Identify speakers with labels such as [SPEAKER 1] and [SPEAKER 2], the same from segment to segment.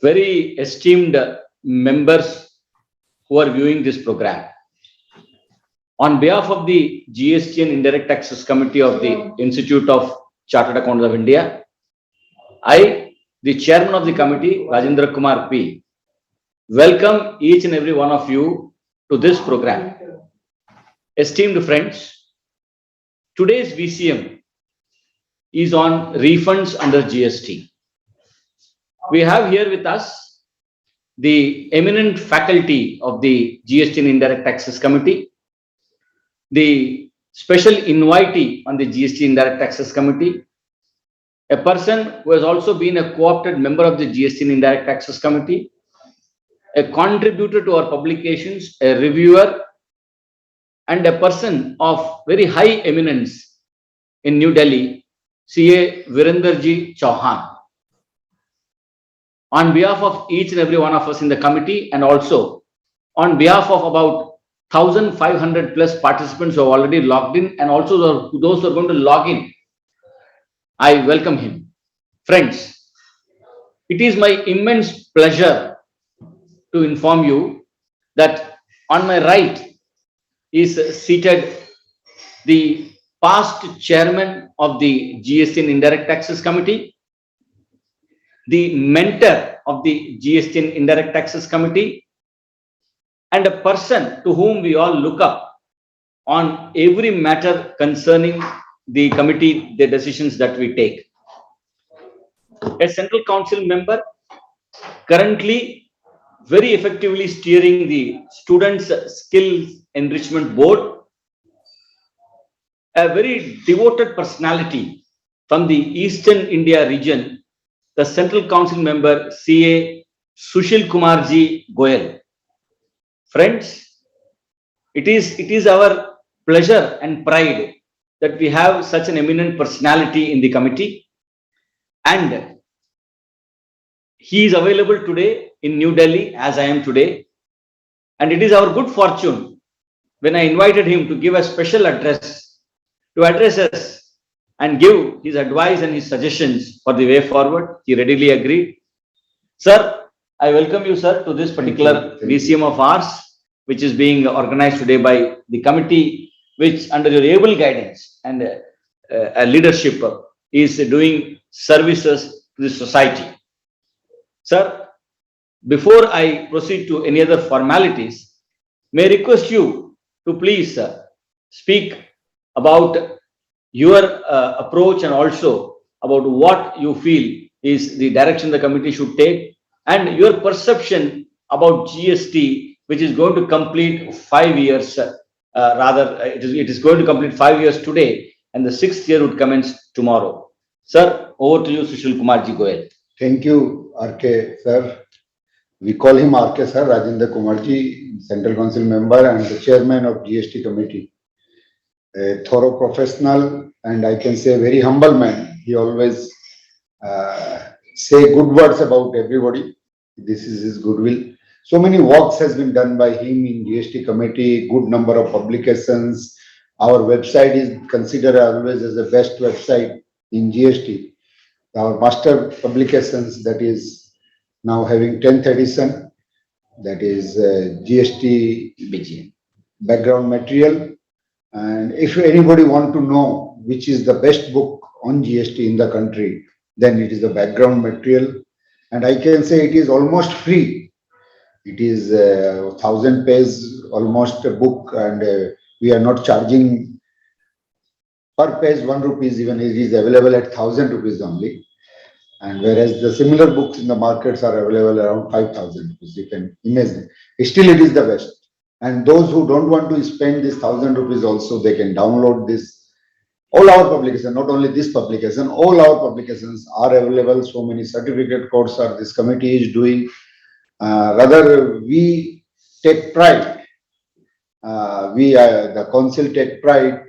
[SPEAKER 1] very esteemed members who are viewing this program. On behalf of the GST and Indirect Taxes Committee of the Institute of Chartered Accountants of India, I, the chairman of the committee, Rajendra Kumar P, welcome each and every one of you to this program. Esteemed friends, today's VCM is on refunds under GST. We have here with us the eminent faculty of the GST and Indirect Taxes Committee, the special invitee on the GST Indirect Taxes Committee, a person who has also been a co-opted member of the GST and Indirect Taxes Committee, a contributor to our publications, a reviewer, and a person of very high eminence in New Delhi, CA Virenderji Chauhan. On behalf of each and every one of us in the committee, and also on behalf of about 1,500 plus participants who have already logged in, and also those who are going to log in, I welcome him. Friends, it is my immense pleasure to inform you that on my right is seated the past chairman of the GST and Indirect Taxes Committee, the mentor of the GST and Indirect Taxes Committee, and a person to whom we all look up on every matter concerning the committee, the decisions that we take. A Central Council member, currently very effectively steering the Students' Skills Enrichment Board, a very devoted personality from the Eastern India region, the Central Council member CA Sushil Kumarji Goyal. Friends, it is our pleasure and pride that we have such an eminent personality in the committee, and he is available today in New Delhi as I am today, and it is our good fortune when I invited him to give a special address to address us and give his advice and his suggestions for the way forward. He readily agreed. Sir, I welcome you, sir, to this particular VCM of ours, which is being organized today by the committee, which under your able guidance and leadership is doing services to the society. Sir, before I proceed to any other formalities, may I request you to please speak about your approach and also about what you feel is the direction the committee should take, and your perception about GST, which is going to complete 5 years, it is going to complete 5 years today, and the 6th year would commence tomorrow. Sir, over to you, Sushil Kumarji Goyal.
[SPEAKER 2] Thank you, RK sir. We call him RK sir, Rajendra Kumarji, Central Council member and the chairman of GST committee. A thorough professional, and I can say very humble man. He always say good words about everybody. This is his goodwill. So many works has been done by him in GST committee, good number of publications. Our website is considered always as the best website in GST. Our master publications, that is now having 10th edition, that is GST
[SPEAKER 1] VCM
[SPEAKER 2] background material. And if anybody want to know which is the best book on GST in the country, then it is the background material. And I can say it is almost free. It is 1,000 pages, almost a book, and we are not charging per page 1 rupees, even it is available at 1,000 rupees only. And whereas the similar books in the markets are available around 5,000 rupees, you can imagine. Still it is the best. And those who don't want to spend this 1,000 rupees also, they can download this. All our publications, not only this publication, all our publications are available. So many certificate courses are this committee is doing. Rather, we take pride. The council take pride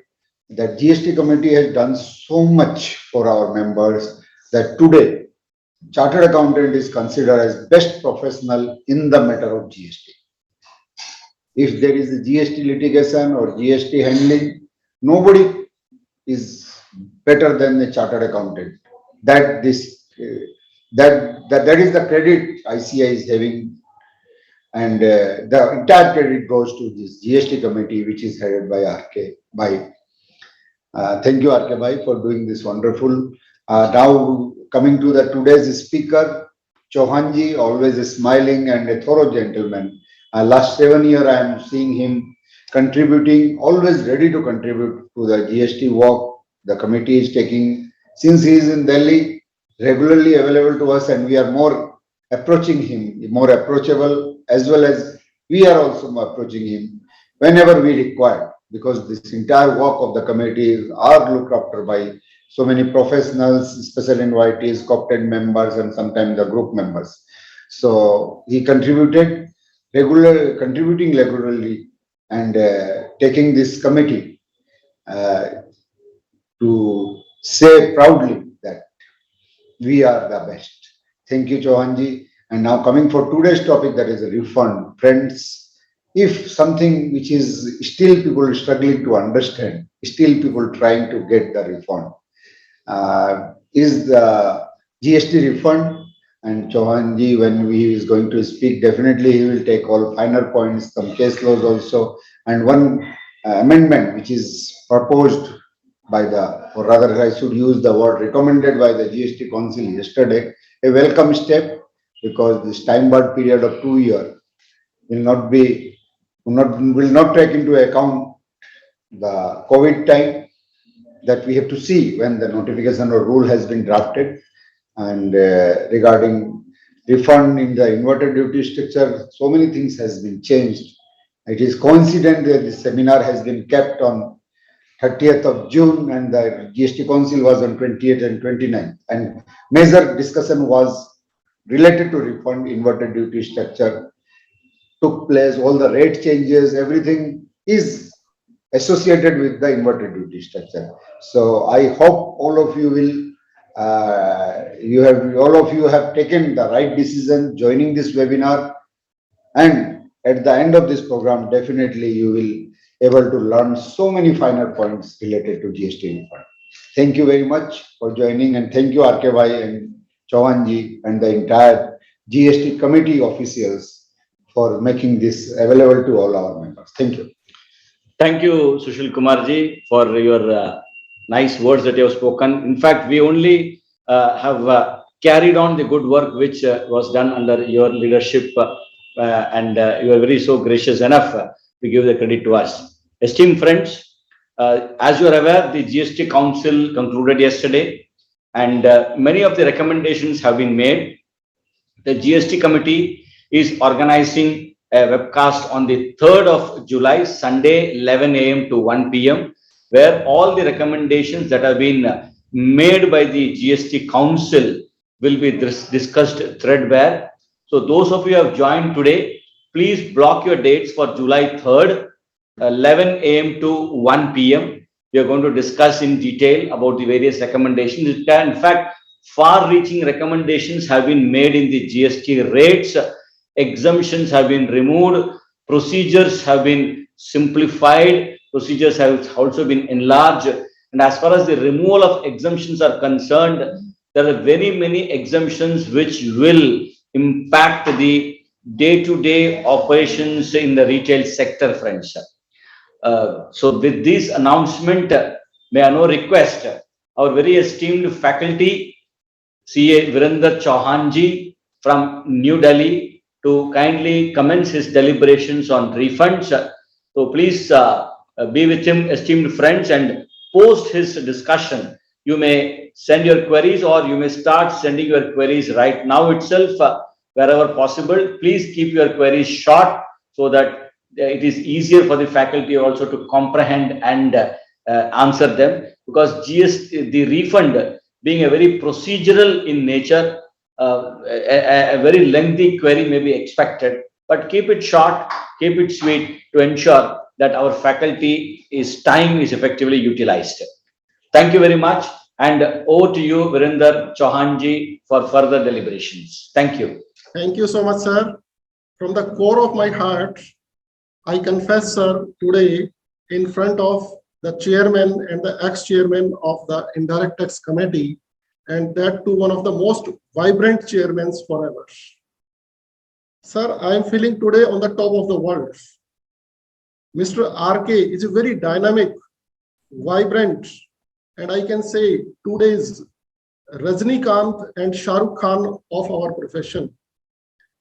[SPEAKER 2] that GST committee has done so much for our members that today chartered accountant is considered as best professional in the matter of GST. If there is a GST litigation or GST handling, nobody is better than the chartered accountant. That this That is the credit ICI is having, and the entire credit goes to this GST committee, which is headed by RK. Thank you, RK Bhai, for doing this wonderful. Now coming to the today's speaker, Chauhanji, always smiling and a thorough gentleman. Last 7 years, I am seeing him contributing, always ready to contribute to the GST work the committee is taking. Since he is in Delhi, regularly available to us, and we are more approaching him, more approachable, as well as we are also approaching him whenever we require, because this entire work of the committee are looked after by so many professionals, special invitees, co-opted members, and sometimes the group members. So he contributing regularly, and taking this committee to say proudly that we are the best. Thank you, Chauhanji. And now coming for today's topic, that is a refund. Friends, if something which is still people struggling to understand, still people trying to get the refund, is the GST refund. And Chauhanji, when he is going to speak, definitely he will take all finer points, some case laws also, and one amendment which is proposed by or rather I should use the word recommended by the GST Council yesterday, a welcome step, because this time-bound period of 2 years will not take into account the COVID time, that we have to see when the notification or rule has been drafted. And regarding refund in the inverted duty structure, so many things has been changed. It is coincident that this seminar has been kept on 30th of June and the GST Council was on 28th and 29th. And major discussion was related to refund inverted duty structure took place, all the rate changes, everything is associated with the inverted duty structure. So I hope all of you will all of you have taken the right decision joining this webinar, and at the end of this program definitely you will able to learn so many finer points related to GST refund. Thank you very much for joining, and thank you RK and Chauhanji and the entire GST committee officials for making this available to all our members. Thank you.
[SPEAKER 1] Thank you, Sushil Kumarji, for your nice words that you have spoken. In fact, we only have carried on the good work which was done under your leadership, and you are very so gracious enough to give the credit to us. Esteemed friends, as you are aware, the GST Council concluded yesterday, and many of the recommendations have been made. The GST Committee is organizing a webcast on the 3rd of July, Sunday, 11 a.m. to 1 p.m., where all the recommendations that have been made by the GST Council will be discussed threadbare. So those of you who have joined today, please block your dates for July 3rd, 11 a.m. to 1 p.m. We are going to discuss in detail about the various recommendations. In fact, far-reaching recommendations have been made in the GST rates. Exemptions have been removed. Procedures have been simplified. Procedures have also been enlarged. And as far as the removal of exemptions are concerned, there are very many exemptions which will impact the day-to-day operations in the retail sector, friends. So with this announcement, may I now request our very esteemed faculty, CA Virender Chauhanji from New Delhi, to kindly commence his deliberations on refunds. So please be with him, esteemed friends, and post his discussion. You may send your queries, or you may start sending your queries right now itself, wherever possible. Please keep your queries short so that it is easier for the faculty also to comprehend and answer them, because the refund being a very procedural in nature, a very lengthy query may be expected, but keep it short, keep it sweet, to ensure that our faculty time is effectively utilized. Thank you very much, and over to you, Virender Chauhanji, for further deliberations. Thank you.
[SPEAKER 3] Thank you so much, sir. From the core of my heart, I confess, sir, today in front of the chairman and the ex-chairman of the Indirect Tax Committee and that to one of the most vibrant chairmen forever. Sir, I am feeling today on the top of the world. Mr. RK is a very dynamic, vibrant, and I can say today's Rajnikant and Shah Rukh Khan of our profession.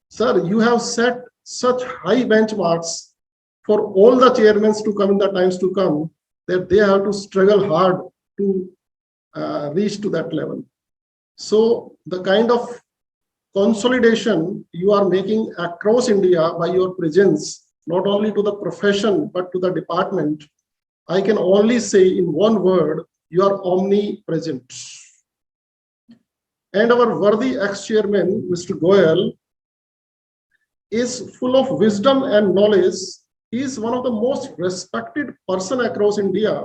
[SPEAKER 3] Sir, you have set such high benchmarks for all the chairmen to come in the times to come that they have to struggle hard to reach to that level. So the kind of consolidation you are making across India by your presence, not only to the profession, but to the department, I can only say in one word, you are omnipresent. And our worthy ex-chairman, Mr. Goyal, is full of wisdom and knowledge. He is one of the most respected person across India.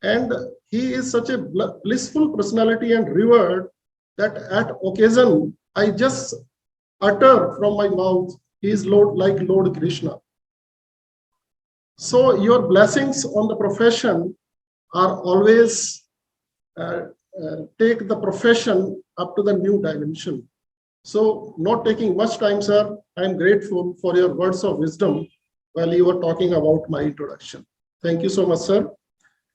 [SPEAKER 3] And he is such a blissful personality and revered that at occasion, I just utter from my mouth, he is like Lord Krishna. So your blessings on the profession are always take the profession up to the new dimension. So not taking much time, sir, I am grateful for your words of wisdom while you were talking about my introduction. Thank you so much, sir.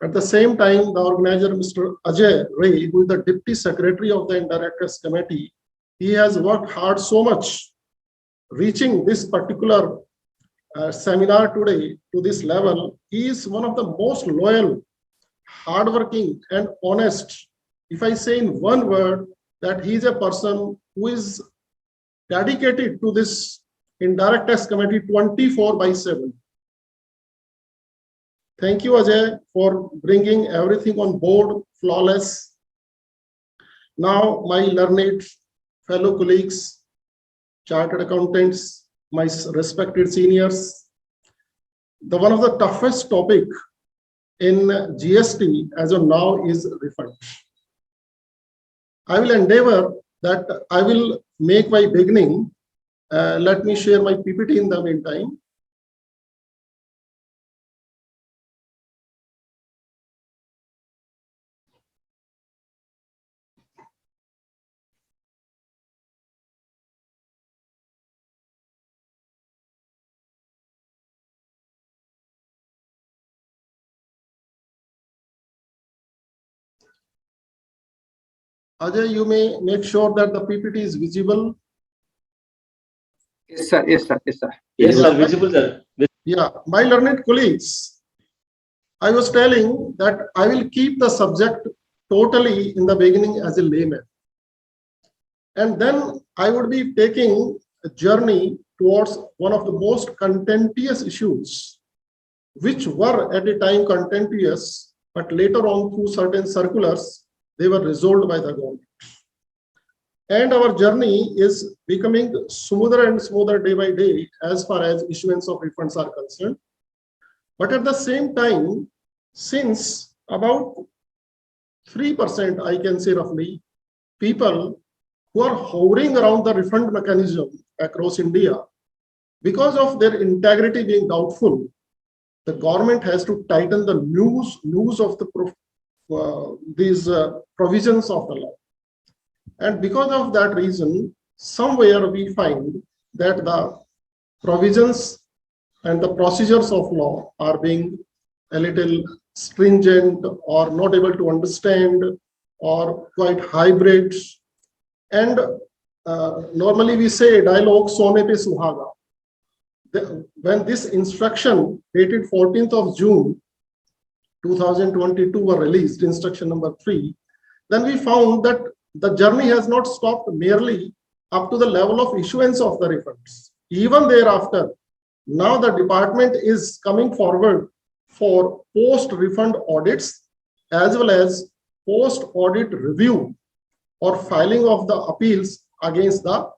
[SPEAKER 3] At the same time, the organizer, Mr. Ajay Ray, who is the Deputy Secretary of the Directors Committee, he has worked hard so much reaching this particular seminar today to this level. He is one of the most loyal, hardworking, and honest. If I say in one word that he is a person who is dedicated to this Indirect Tax Committee 24/7. Thank you, Ajay, for bringing everything on board flawless. Now, my learned fellow colleagues, chartered accountants, my respected seniors, one of the toughest topic in GST as of now is refund. I will endeavor that I will make my beginning. Let me share my PPT in the meantime. Ajay, you may make sure that the PPT is visible.
[SPEAKER 4] Yes, sir. Yes, sir. Yes, sir.
[SPEAKER 1] Yes, sir, visible, sir.
[SPEAKER 3] Yeah, my learned colleagues, I was telling that I will keep the subject totally in the beginning as a layman. And then I would be taking a journey towards one of the most contentious issues, which were at a time contentious, but later on through certain circulars, they were resolved by the government. And our journey is becoming smoother and smoother day by day as far as issuance of refunds are concerned. But at the same time, since about 3%, I can say roughly, people who are hovering around the refund mechanism across India, because of their integrity being doubtful, the government has to tighten the news of the these provisions of the law. And because of that reason, somewhere we find that the provisions and the procedures of law are being a little stringent or not able to understand or quite hybrid. And normally we say dialogue "Sone pe suhaga." When this instruction dated 14th of June 2022 were released, instruction number 3, then we found that the journey has not stopped merely up to the level of issuance of the refunds. Even thereafter, now the department is coming forward for post-refund audits as well as post-audit review or filing of the appeals against the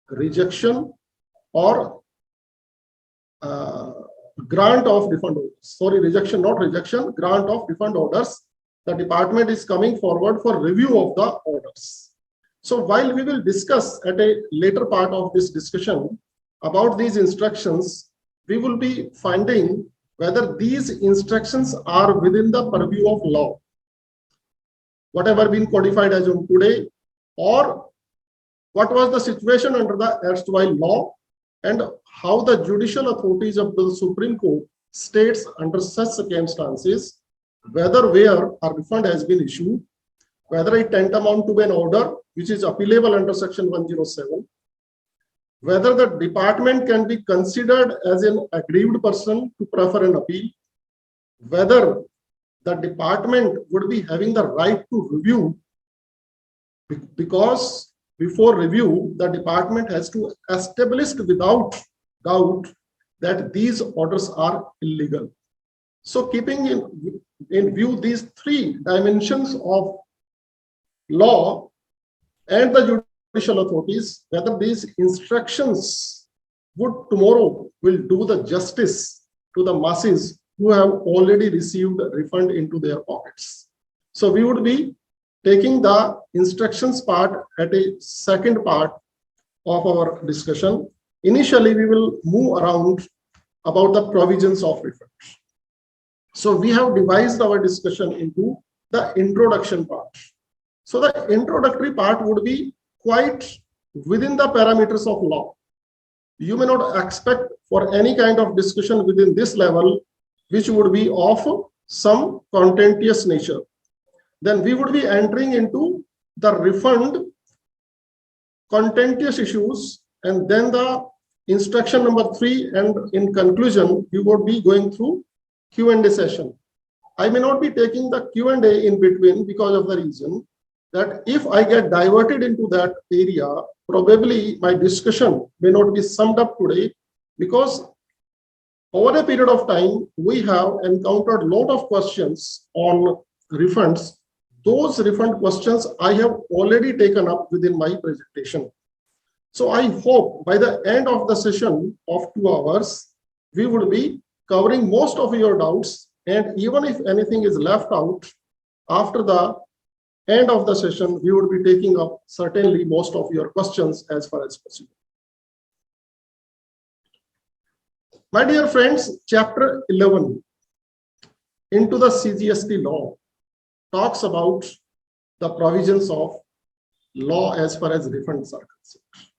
[SPEAKER 3] rejection or grant of refund orders. Sorry, rejection, not rejection, grant of refund orders. The department is coming forward for review of the orders. So while we will discuss at a later part of this discussion about these instructions, we will be finding whether these instructions are within the purview of law. whatever been codified as on today, or what was the situation under the erstwhile law, and how the judicial authorities of the Supreme Court states under such circumstances whether where a refund has been issued, whether it tantamount to an order which is appealable under section 107, whether the department can be considered as an aggrieved person to prefer an appeal, whether the department would be having the right to review, because before review, the department has to establish without doubt that these orders are illegal. So keeping in view these three dimensions of law and the judicial authorities, whether these instructions would tomorrow will do the justice to the masses who have already received a refund into their pockets. So we would be taking the instructions part at a second part of our discussion. Initially, we will move around about the provisions of refund. So we have devised our discussion into the introduction part. So the introductory part would be quite within the parameters of law. You may not expect for any kind of discussion within this level, which would be of some contentious nature. Then we would be entering into the refund contentious issues, and then the instruction number 3, and in conclusion, we would be going through Q&A session. I may not be taking the Q&A in between because of the reason that if I get diverted into that area, probably my discussion may not be summed up today, because over a period of time, we have encountered a lot of questions on refunds. Those refund questions I have already taken up within my presentation. So I hope by the end of the session of 2 hours, we would be covering most of your doubts, and even if anything is left out after the end of the session, we would be taking up certainly most of your questions as far as possible. My dear friends, chapter 11 into the CGST law talks about the provisions of law as far as refunds are concerned.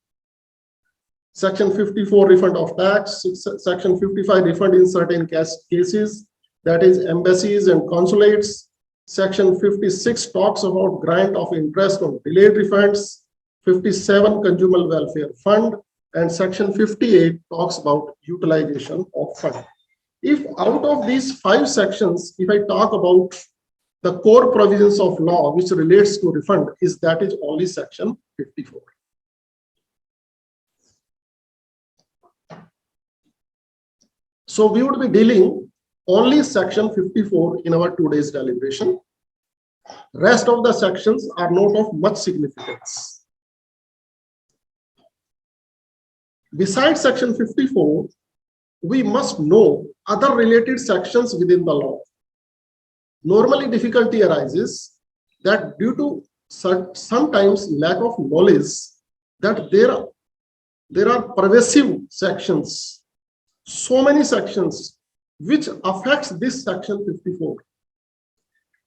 [SPEAKER 3] Section 54, refund of tax. Section 55, refund in certain cases, that is embassies and consulates. Section 56 talks about grant of interest on delayed refunds. 57, consumer welfare fund. And section 58 talks about utilization of fund. If out of these 5 sections, if I talk about the core provisions of law which relates to refund, that is only section 54. So we would be dealing only section 54 in our today's deliberation. Rest of the sections are not of much significance. Besides section 54, we must know other related sections within the law. Normally, difficulty arises that due to sometimes lack of knowledge, that there are pervasive sections, so many sections which affects this section 54.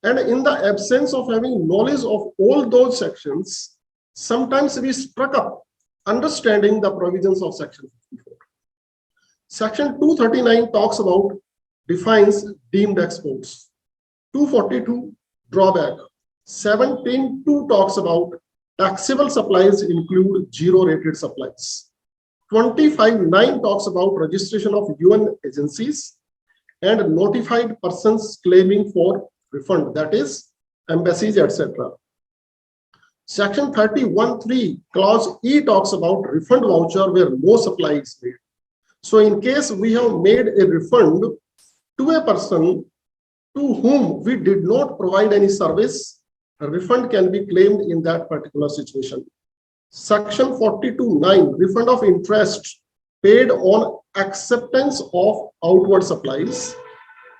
[SPEAKER 3] And in the absence of having knowledge of all those sections, sometimes we struck up understanding the provisions of section 54. Section 239 talks about defines deemed exports. 242 drawback. 17.2 talks about taxable supplies include zero rated supplies. 25.9 talks about registration of UN agencies and notified persons claiming for refund, that is embassies, etc. Section 31.3 clause E talks about refund voucher where no supply is made. So in case we have made a refund to a person to whom we did not provide any service, a refund can be claimed in that particular situation. Section 42.9, refund of interest paid on acceptance of outward supplies.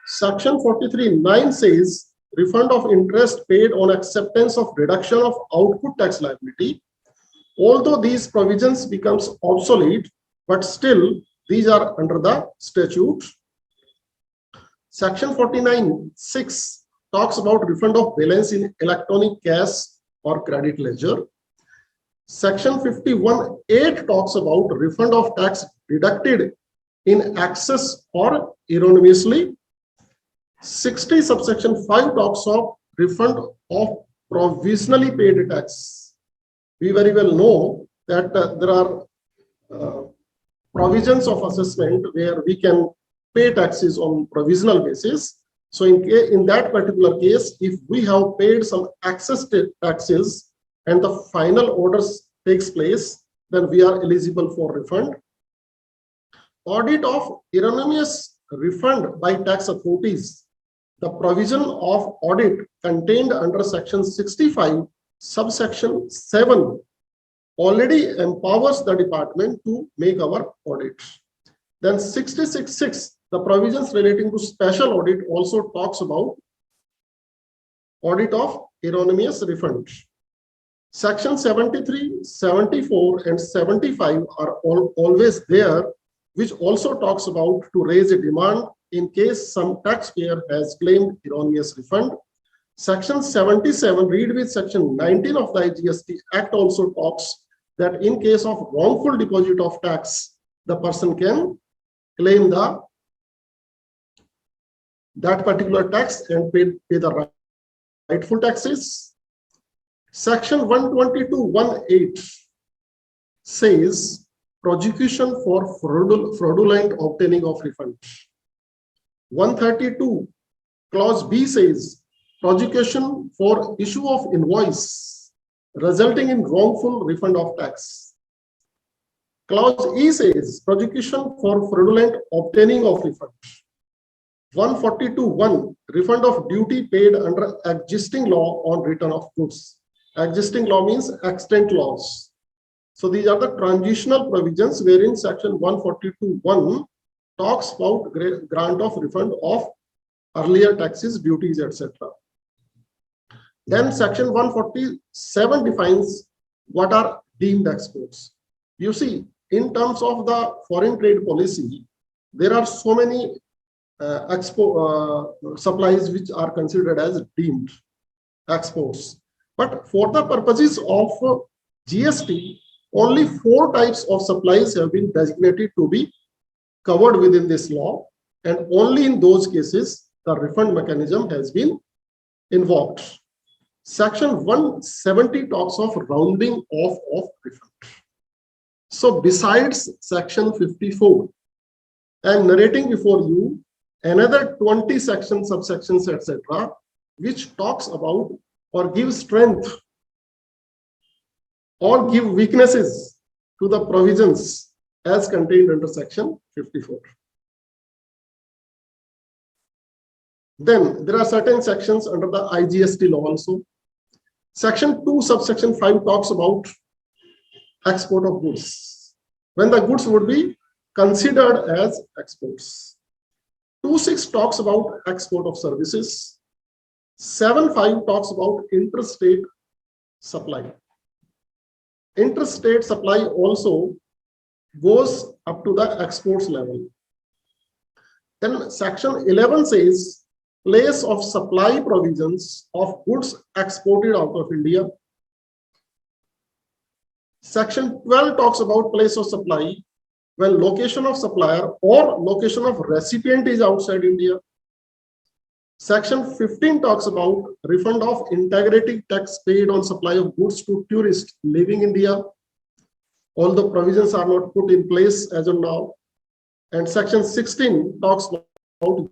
[SPEAKER 3] Section 43.9 says refund of interest paid on acceptance of reduction of output tax liability. Although these provisions becomes obsolete, but still these are under the statute. Section 49.6 talks about refund of balance in electronic cash or credit ledger. Section 51(8) talks about refund of tax deducted in excess or erroneously. 60 subsection 5 talks of refund of provisionally paid tax. We very well know that there are provisions of assessment where we can pay taxes on provisional basis. So in that particular case, if we have paid some excess taxes and the final orders takes place, then we are eligible for refund. Audit of erroneous refund by tax authorities. The provision of audit contained under section 65, subsection 7 already empowers the department to make our audits. Then 66(6), the provisions relating to special audit also talks about audit of erroneous refunds. Section 73, 74, and 75 are always there, which also talks about to raise a demand in case some taxpayer has claimed erroneous refund. Section 77, read with section 19 of the GST Act, also talks that in case of wrongful deposit of tax, the person can claim that particular tax and pay the rightful taxes. Section 122(1)(8) says prosecution for fraudulent obtaining of refund. 132 clause B says prosecution for issue of invoice resulting in wrongful refund of tax. Clause E says prosecution for fraudulent obtaining of refund. 142(1) refund of duty paid under existing law on return of goods. Existing law means extant laws. So these are the transitional provisions wherein section 142(1) talks about grant of refund of earlier taxes, duties, etc. Then section 147 defines what are deemed exports. You see, in terms of the foreign trade policy, there are so many supplies which are considered as deemed exports. But for the purposes of GST, only 4 types of supplies have been designated to be covered within this law, and only in those cases the refund mechanism has been invoked. Section 170 talks of rounding off of refund. So besides section 54, I am narrating before you another 20 sections, subsections, etc., which talks about or give strength or give weaknesses to the provisions as contained under section 54. Then there are certain sections under the IGST law also. Section 2, subsection 5 talks about export of goods, when the goods would be considered as exports. 2.6 talks about export of services. 7.5 talks about interstate supply. Interstate supply also goes up to the exports level. Then section 11 says place of supply provisions of goods exported out of India. Section 12 talks about place of supply when location of supplier or location of recipient is outside India. Section 15 talks about refund of integrating tax paid on supply of goods to tourists leaving India. All the provisions are not put in place as of now. And section 16 talks about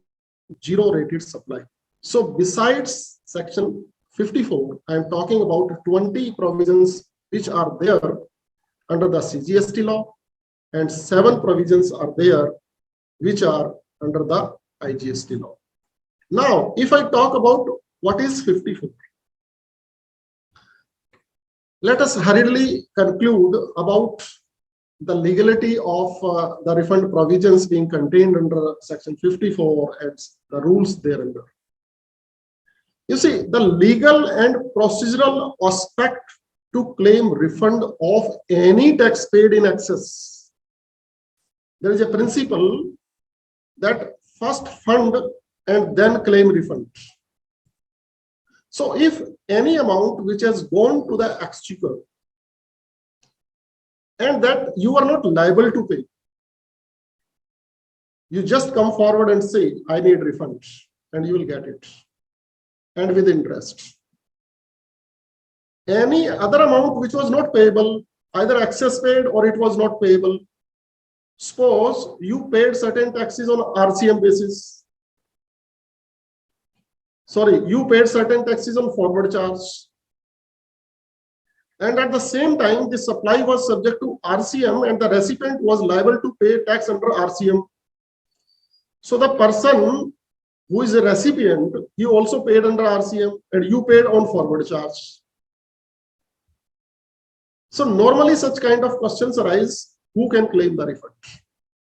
[SPEAKER 3] zero rated supply. So besides section 54, I am talking about 20 provisions which are there under the CGST law, and 7 provisions are there which are under the IGST law. Now, if I talk about what is 54, let us hurriedly conclude about the legality of the refund provisions being contained under section 54 and the rules thereunder. You see, the legal and procedural aspect to claim refund of any tax paid in excess. There is a principle that first fund and then claim refund. So if any amount which has gone to the exchequer and that you are not liable to pay, you just come forward and say, I need refund, and you will get it, and with interest. Any other amount which was not payable, either excess paid or it was not payable. Suppose you paid certain taxes on RCM basis. Sorry, you paid certain taxes on forward charge. And at the same time, the supply was subject to RCM and the recipient was liable to pay tax under RCM. So the person who is a recipient, he also paid under RCM and you paid on forward charge. So normally such kind of questions arise, who can claim the refund?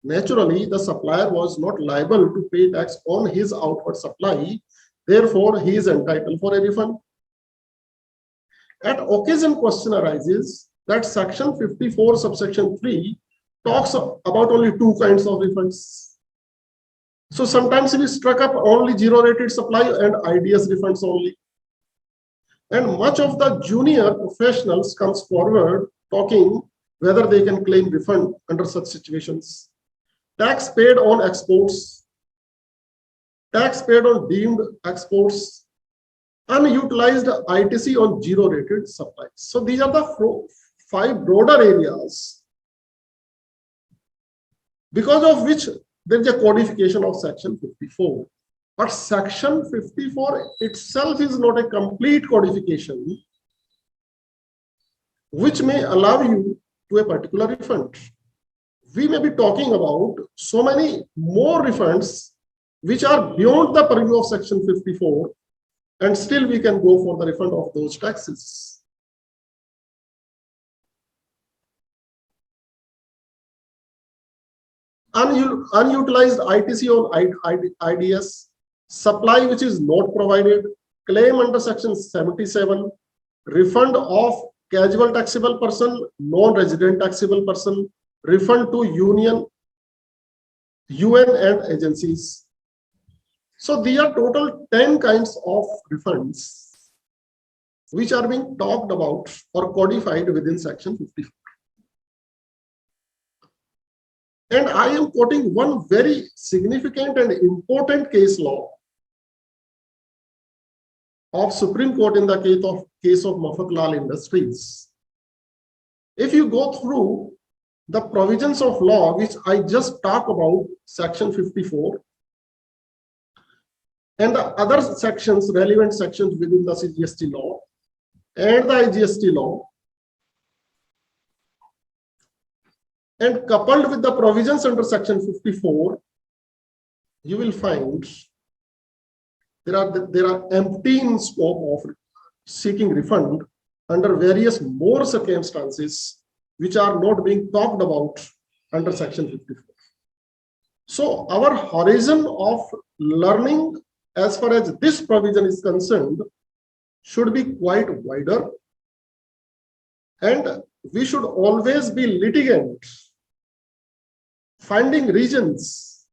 [SPEAKER 3] Naturally, the supplier was not liable to pay tax on his outward supply. Therefore, he is entitled for a refund. At occasion, question arises that section 54 subsection 3 talks about only two kinds of refunds. So sometimes we struck up only zero rated supply and IDS refunds only. And much of the junior professionals comes forward talking whether they can claim refund under such situations. Tax paid on exports, tax paid on deemed exports, unutilized ITC on zero rated supplies. So these are the 5 broader areas because of which there is a codification of section 54. But section 54 itself is not a complete codification which may allow you to a particular refund. We may be talking about so many more refunds which are beyond the purview of section 54, and still we can go for the refund of those taxes. Unutilized ITC on IDS, supply which is not provided, claim under section 77, refund of casual taxable person, non-resident taxable person, refund to union, UN and agencies. So these are total 10 kinds of refunds which are being talked about or codified within section 54. And I am quoting one very significant and important case law of Supreme Court in the case of Mafatlal Industries. If you go through the provisions of law, which I just talked about, section 54, and the other sections, relevant sections within the GST law and the IGST law, and coupled with the provisions under section 54, you will find there are empty in scope of seeking refund under various more circumstances which are not being talked about under section 54. So our horizon of learning as far as this provision is concerned should be quite wider, and we should always be litigant, finding reasons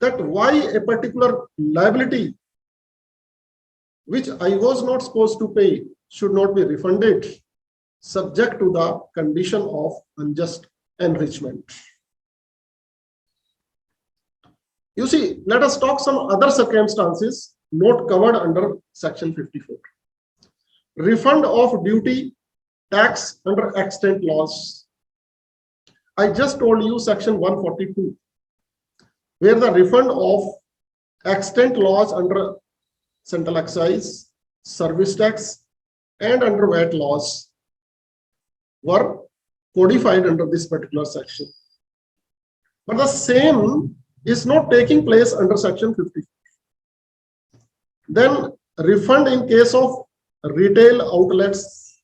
[SPEAKER 3] that why a particular liability which I was not supposed to pay should not be refunded, subject to the condition of unjust enrichment. You see, let us talk some other circumstances not covered under section 54. Refund of duty, tax under extant laws. I just told you section 142, where the refund of extant laws under central excise, service tax, and under VAT laws were codified under this particular section. But the same is not taking place under section 54. Then refund in case of retail outlets,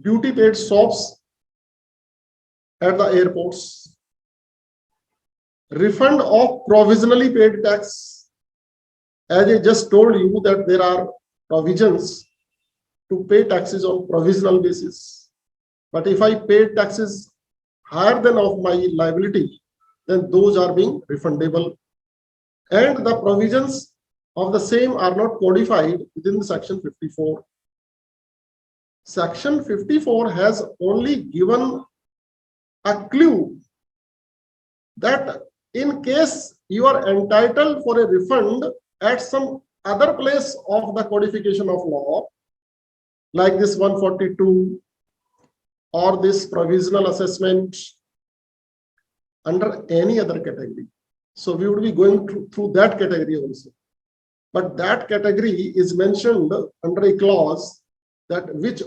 [SPEAKER 3] duty paid shops at the airports, refund of provisionally paid tax. As I just told you that there are provisions to pay taxes on provisional basis. But if I paid taxes higher than of my liability, then those are being refundable. And the provisions of the same are not codified within the section 54. Section 54 has only given a clue that in case you are entitled for a refund at some other place of the codification of law, like this 142 or this provisional assessment under any other category. So we would be going through that category also. But that category is mentioned under a clause that which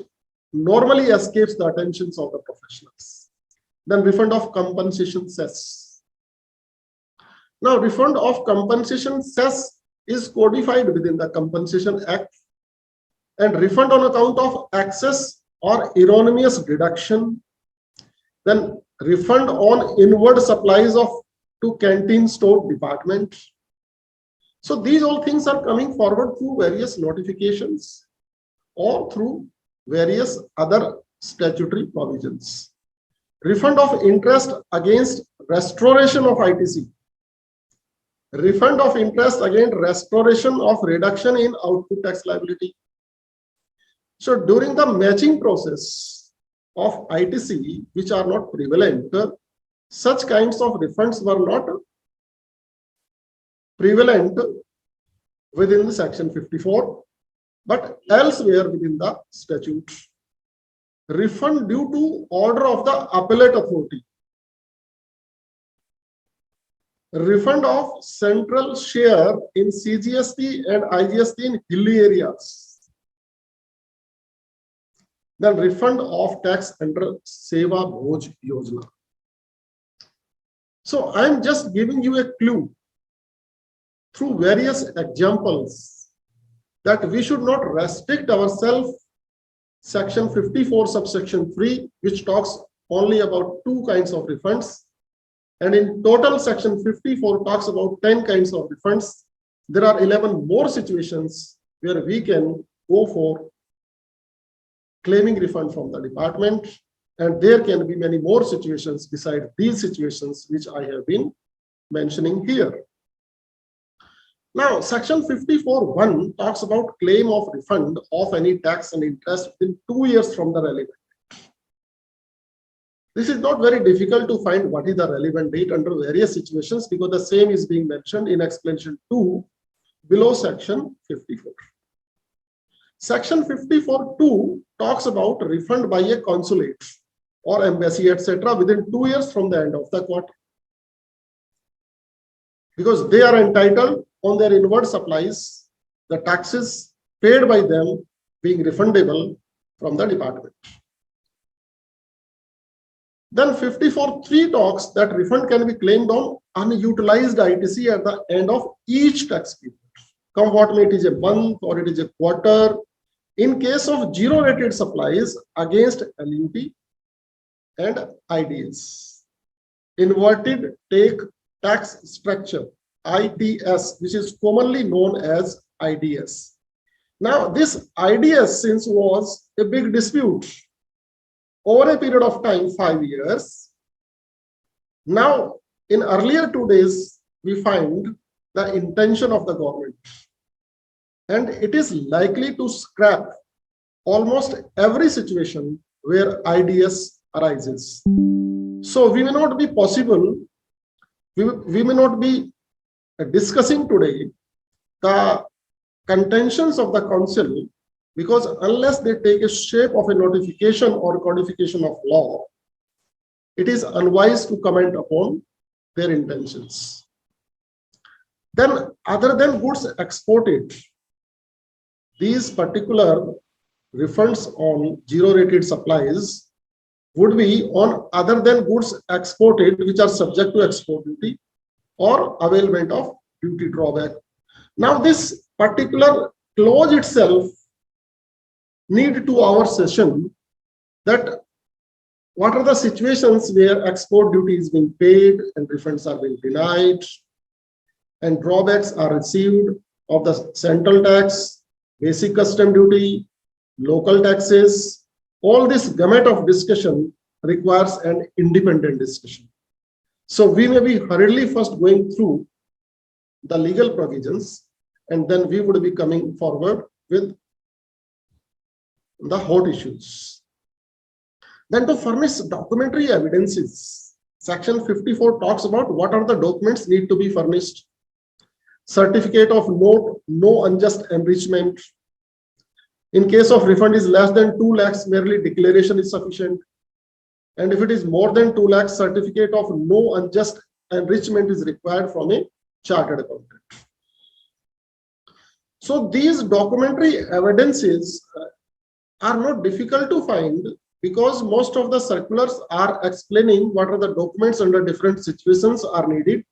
[SPEAKER 3] normally escapes the attentions of the professionals. Then refund of compensation cess. Now, refund of compensation cess is codified within the Compensation Act, and refund on account of excess or erroneous deduction, then refund on inward supplies to canteen store department. So these all things are coming forward through various notifications or through various other statutory provisions. Refund of interest against restoration of ITC. Refund of interest against restoration of reduction in output tax liability. So during the matching process of ITC, which are not prevalent, such kinds of refunds were not prevalent within the section 54, but elsewhere within the statute. Refund due to order of the appellate authority. Refund of central share in CGST and IGST in hilly areas. Then refund of tax under Seva Bhoj Yojana. So I am just giving you a clue through various examples that we should not restrict ourselves. Section 54 subsection 3, which talks only about 2 kinds of refunds, and in total section 54 talks about 10 kinds of refunds. There are 11 more situations where we can go for claiming refund from the department, and there can be many more situations beside these situations which I have been mentioning here. Now, section 54(1) talks about claim of refund of any tax and interest within 2 years from the relevant date. This is not very difficult to find what is the relevant date under various situations, because the same is being mentioned in explanation 2 below section 54. Section 54(2) talks about refund by a consulate or embassy, etc., within 2 years from the end of the quarter, because they are entitled on their inward supplies, the taxes paid by them being refundable from the department. Then 54(3) talks that refund can be claimed on unutilized ITC at the end of each tax period. Come what may, it is a month or it is a quarter. In case of zero-rated supplies against LUT and IDS. Inverted take tax structure, ITS, which is commonly known as IDS. Now, this IDS, since was a big dispute over a period of time, 5 years, now in earlier 2 days, we find the intention of the government, and it is likely to scrap almost every situation where IDS arises. So we may not be possible, we may not be discussing today the contentions of the council, because unless they take a shape of a notification or codification of law, it is unwise to comment upon their intentions. Then, other than goods exported, these particular refunds on zero-rated supplies would be on other than goods exported which are subject to export duty or availment of duty drawback. Now, this particular clause itself need 2 hour session, that what are the situations where export duty is being paid and refunds are being denied and drawbacks are received of the central tax, basic custom duty, local taxes. All this gamut of discussion requires an independent discussion. So we may be hurriedly first going through the legal provisions, and then we would be coming forward with the hot issues. Then to furnish documentary evidences, section 54 talks about what are the documents need to be furnished. Certificate of note, no unjust enrichment. In case of refund is less than 2 lakhs, merely declaration is sufficient. And if it is more than 2 lakhs, certificate of no unjust enrichment is required from a chartered accountant. So these documentary evidences are not difficult to find, because most of the circulars are explaining what are the documents under different situations are needed.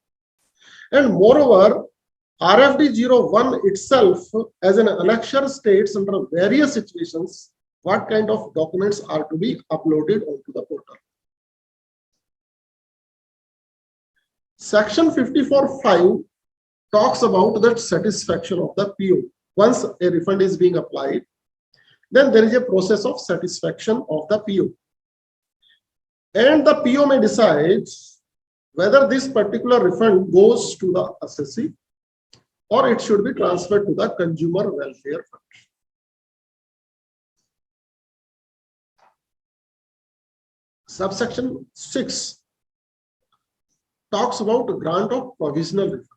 [SPEAKER 3] And moreover, RFD 01 itself as an annexure states under various situations what kind of documents are to be uploaded onto the portal. Section 54.5 talks about the satisfaction of the PO. Once a refund is being applied, then there is a process of satisfaction of the PO. And the PO may decide whether this particular refund goes to the assessee or it should be transferred to the consumer welfare fund. Subsection 6 talks about grant of provisional refund.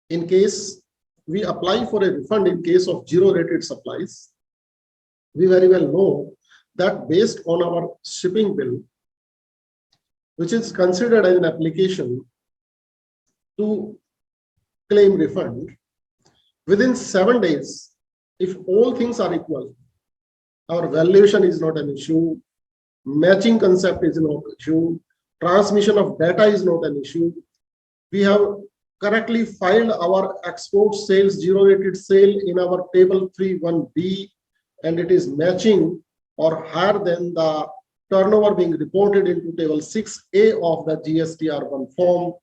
[SPEAKER 3] In case we apply for a refund in case of zero rated supplies, we very well know that based on our shipping bill, which is considered as an application to claim refund, within 7 days, if all things are equal, our valuation is not an issue, matching concept is not an issue, transmission of data is not an issue, we have correctly filed our export sales zero rated sale in our table 3.1b, and it is matching or higher than the turnover being reported into table 6a of the GST R1 form.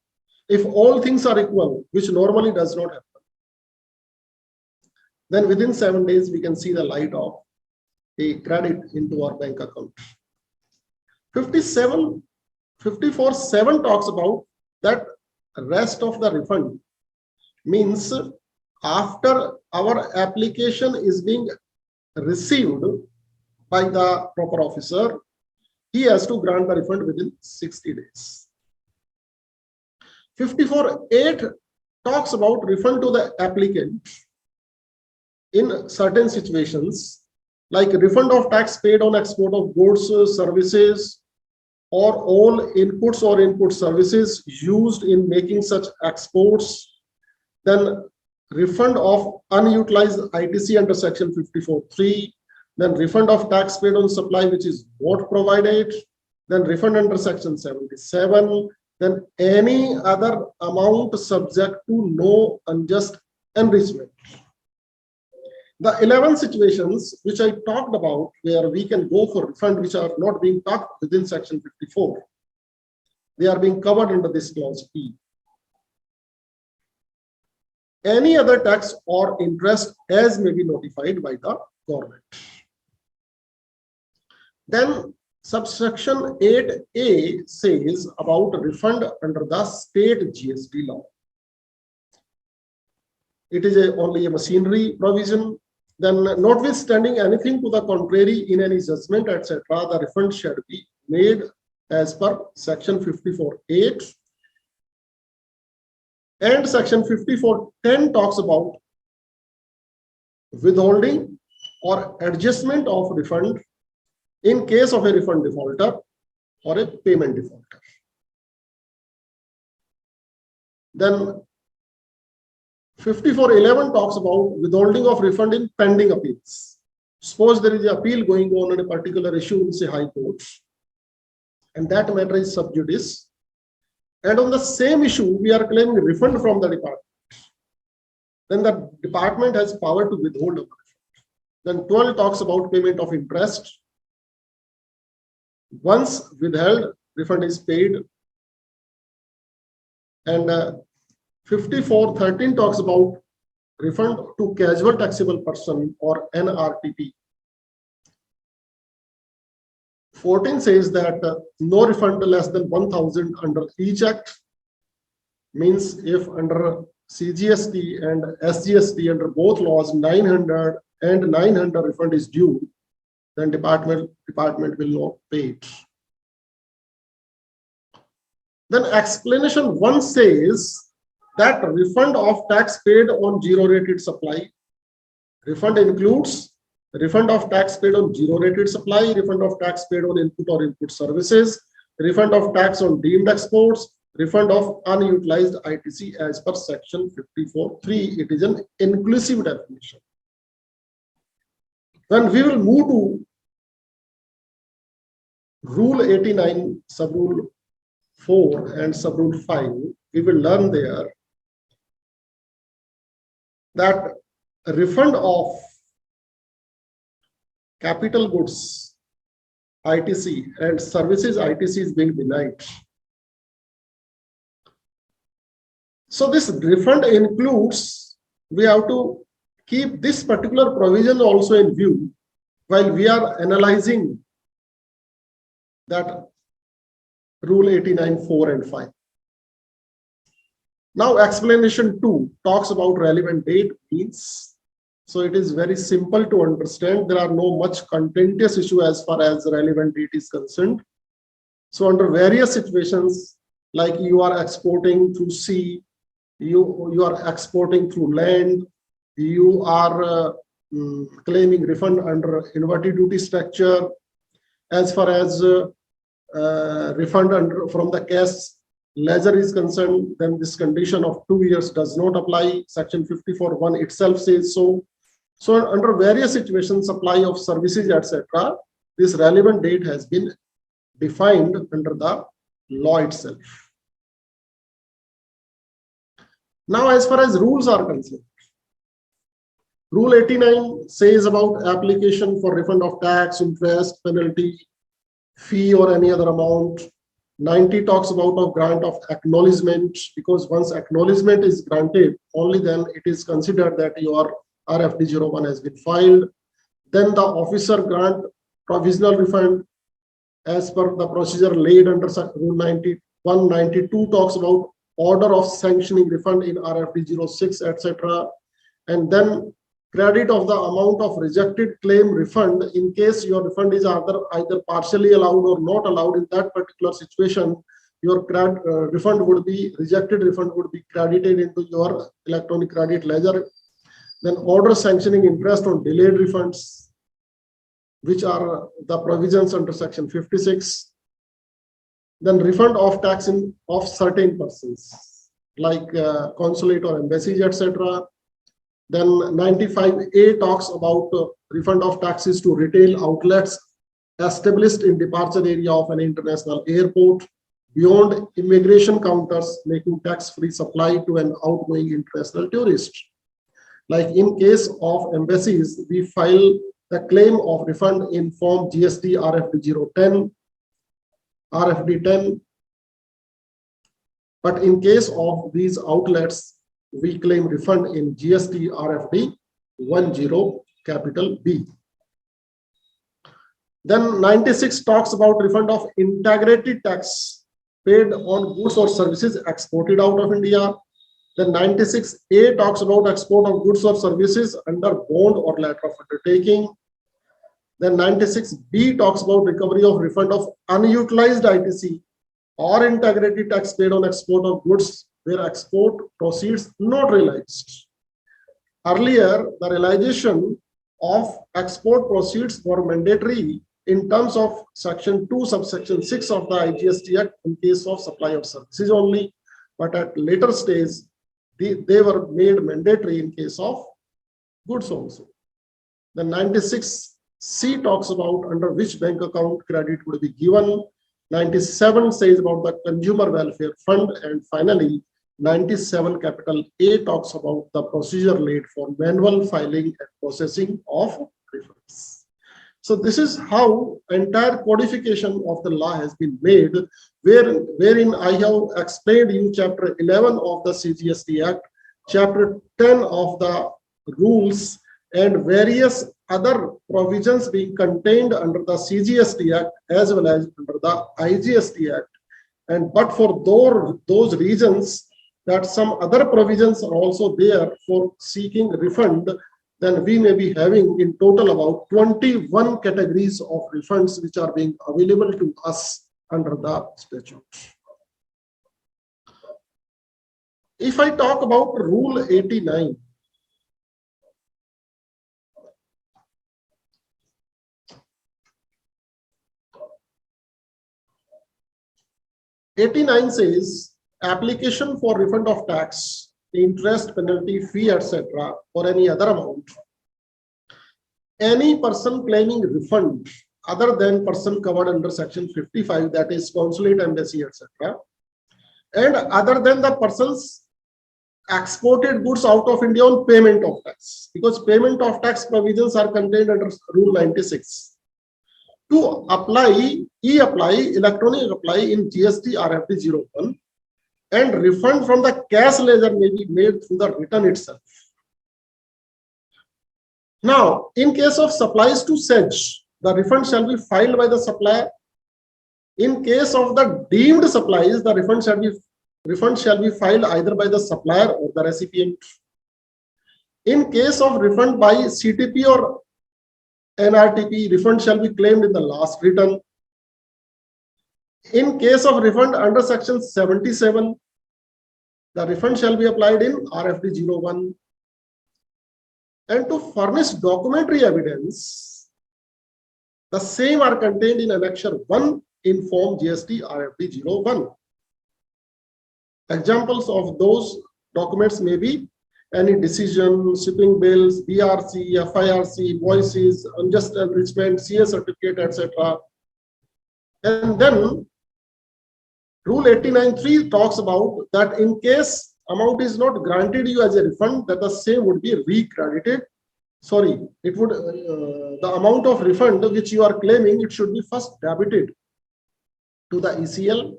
[SPEAKER 3] If all things are equal, which normally does not happen, then within 7 days we can see the light of a credit into our bank account. 54.7 talks about that rest of the refund means after our application is being received by the proper officer, he has to grant the refund within 60 days. 54.8 talks about refund to the applicant in certain situations, like refund of tax paid on export of goods, services, or all inputs or input services used in making such exports. Then refund of unutilized ITC under section 54.3. Then refund of tax paid on supply which is not provided. Then refund under section 77. Then any other amount subject to no unjust enrichment. The 11 situations which I talked about where we can go for refund which are not being talked within section 54, they are being covered under this clause E. Any other tax or interest as may be notified by the government. Then subsection 8A says about refund under the state GST law. It is only a machinery provision. Then notwithstanding anything to the contrary in any judgment, etc., the refund shall be made as per section 54.8. And section 54.10 talks about withholding or adjustment of refund in case of a refund defaulter or a payment defaulter. Then 54.11 talks about withholding of refund in pending appeals. Suppose there is an appeal going on a particular issue in, say, High Court, and that matter is sub judice, and on the same issue we are claiming refund from the department. Then the department has power to withhold our refund. Then 12 talks about payment of interest. Once withheld, refund is paid. And 54.13 talks about refund to casual taxable person or NRTP. 14 says that no refund less than 1,000 under each act. Means if under CGST and SGST under both laws 900 and 900 refund is due, then department will not pay it. Then explanation 1 says that refund of tax paid on zero rated supply. Refund includes refund of tax paid on zero rated supply, refund of tax paid on input or input services, refund of tax on deemed exports, refund of unutilized ITC as per section 54(3). It is an inclusive definition. When we will move to Rule 89, Sub-Rule 4 and Sub-Rule 5, we will learn there that a refund of capital goods ITC and services ITC is being denied. So this refund includes, we have to keep this particular provision also in view while we are analyzing that Rule 89, 4 and 5. Now explanation 2 talks about relevant date means. So it is very simple to understand. There are no much contentious issue as far as relevant date is concerned. So under various situations, like you are exporting through sea, you are exporting through land, you are claiming refund under inverted duty structure. As far as refund from the cash ledger is concerned, then this condition of 2 years does not apply. Section 54(1) itself says so. So under various situations, supply of services, etc., this relevant date has been defined under the law itself. Now, as far as rules are concerned, Rule 89 says about application for refund of tax, interest, penalty, fee or any other amount. 90 talks about a grant of acknowledgement, because once acknowledgement is granted, only then it is considered that your RFD 01 has been filed. Then the officer grant provisional refund as per the procedure laid under Rule 91. 92 talks about order of sanctioning refund in RFD 06, etc. And then credit of the amount of rejected claim refund in case your refund is either partially allowed or not allowed. In that particular situation, your refund would be rejected refund would be credited into your electronic credit ledger. Then order sanctioning interest on delayed refunds, which are the provisions under section 56. Then refund of tax of certain persons like consulate or embassies, etc. Then 95A talks about refund of taxes to retail outlets established in departure area of an international airport beyond immigration counters, making tax-free supply to an outgoing international tourist. Like in case of embassies, we file the claim of refund in form GST RFD 010, RFD 10. But in case of these outlets, we claim refund in GST RFD 10 capital B. Then 96 talks about refund of integrated tax paid on goods or services exported out of India. Then 96A talks about export of goods or services under bond or letter of undertaking. Then 96B talks about recovery of refund of unutilized ITC or integrated tax paid on export of goods where export proceeds not realized. Earlier, the realization of export proceeds were mandatory in terms of section 2 subsection 6 of the IGST Act in case of supply of services only, but at later stage they were made mandatory in case of goods also. The 96C talks about under which bank account credit would be given. 97 says about the consumer welfare fund, and finally 97 capital A talks about the procedure laid for manual filing and processing of refunds. So this is how entire codification of the law has been made, wherein I have explained you chapter 11 of the CGST Act, chapter 10 of the rules, and various other provisions being contained under the CGST Act as well as under the IGST Act. And but for those reasons, that some other provisions are also there for seeking refund, then we may be having in total about 21 categories of refunds which are being available to us under the statute. If I talk about Rule 89, says application for refund of tax, interest, penalty, fee, etc., or any other amount. Any person claiming refund other than person covered under Section 55, that is consulate, embassy, etc., and other than the persons exported goods out of India on payment of tax, because payment of tax provisions are contained under Rule 96. To apply, e-apply, electronic apply in GST RFD 01, and refund from the cash ledger may be made through the return itself. Now, in case of supplies to SEDGE, the refund shall be filed by the supplier. In case of the deemed supplies, the refund shall be filed either by the supplier or the recipient. In case of refund by CTP or NRTP, refund shall be claimed in the last return. In case of refund under Section 77, the refund shall be applied in RFD 01. And to furnish documentary evidence, the same are contained in Annexure 1 in Form GST RFD 01. Examples of those documents may be any decision, shipping bills, BRC, FIRC, invoices, unjust enrichment, CA certificate, etc. And then Rule 89.3 talks about that in case amount is not granted you as a refund, that the same would be recredited. Sorry, it would the amount of refund which you are claiming, it should be first debited to the ECL.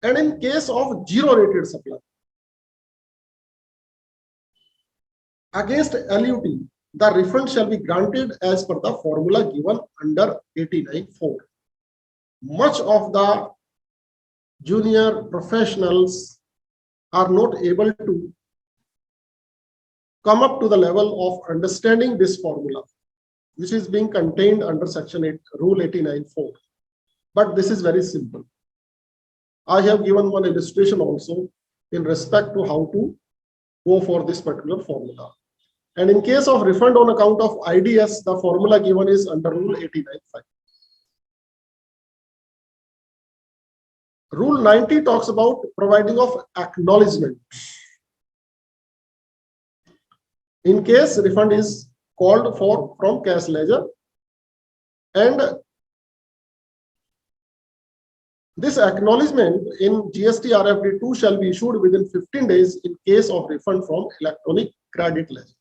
[SPEAKER 3] And in case of zero-rated supply, against LUT, the refund shall be granted as per the formula given under 89.4. Much of the junior professionals are not able to come up to the level of understanding this formula, which is being contained under Section 8, Rule 89.4. But this is very simple. I have given one illustration also in respect to how to go for this particular formula. And in case of refund on account of IDS, the formula given is under Rule 89.5. Rule 90 talks about providing of acknowledgement. In case refund is called for from cash ledger, and this acknowledgement in GST RFD 2 shall be issued within 15 days in case of refund from electronic credit ledger.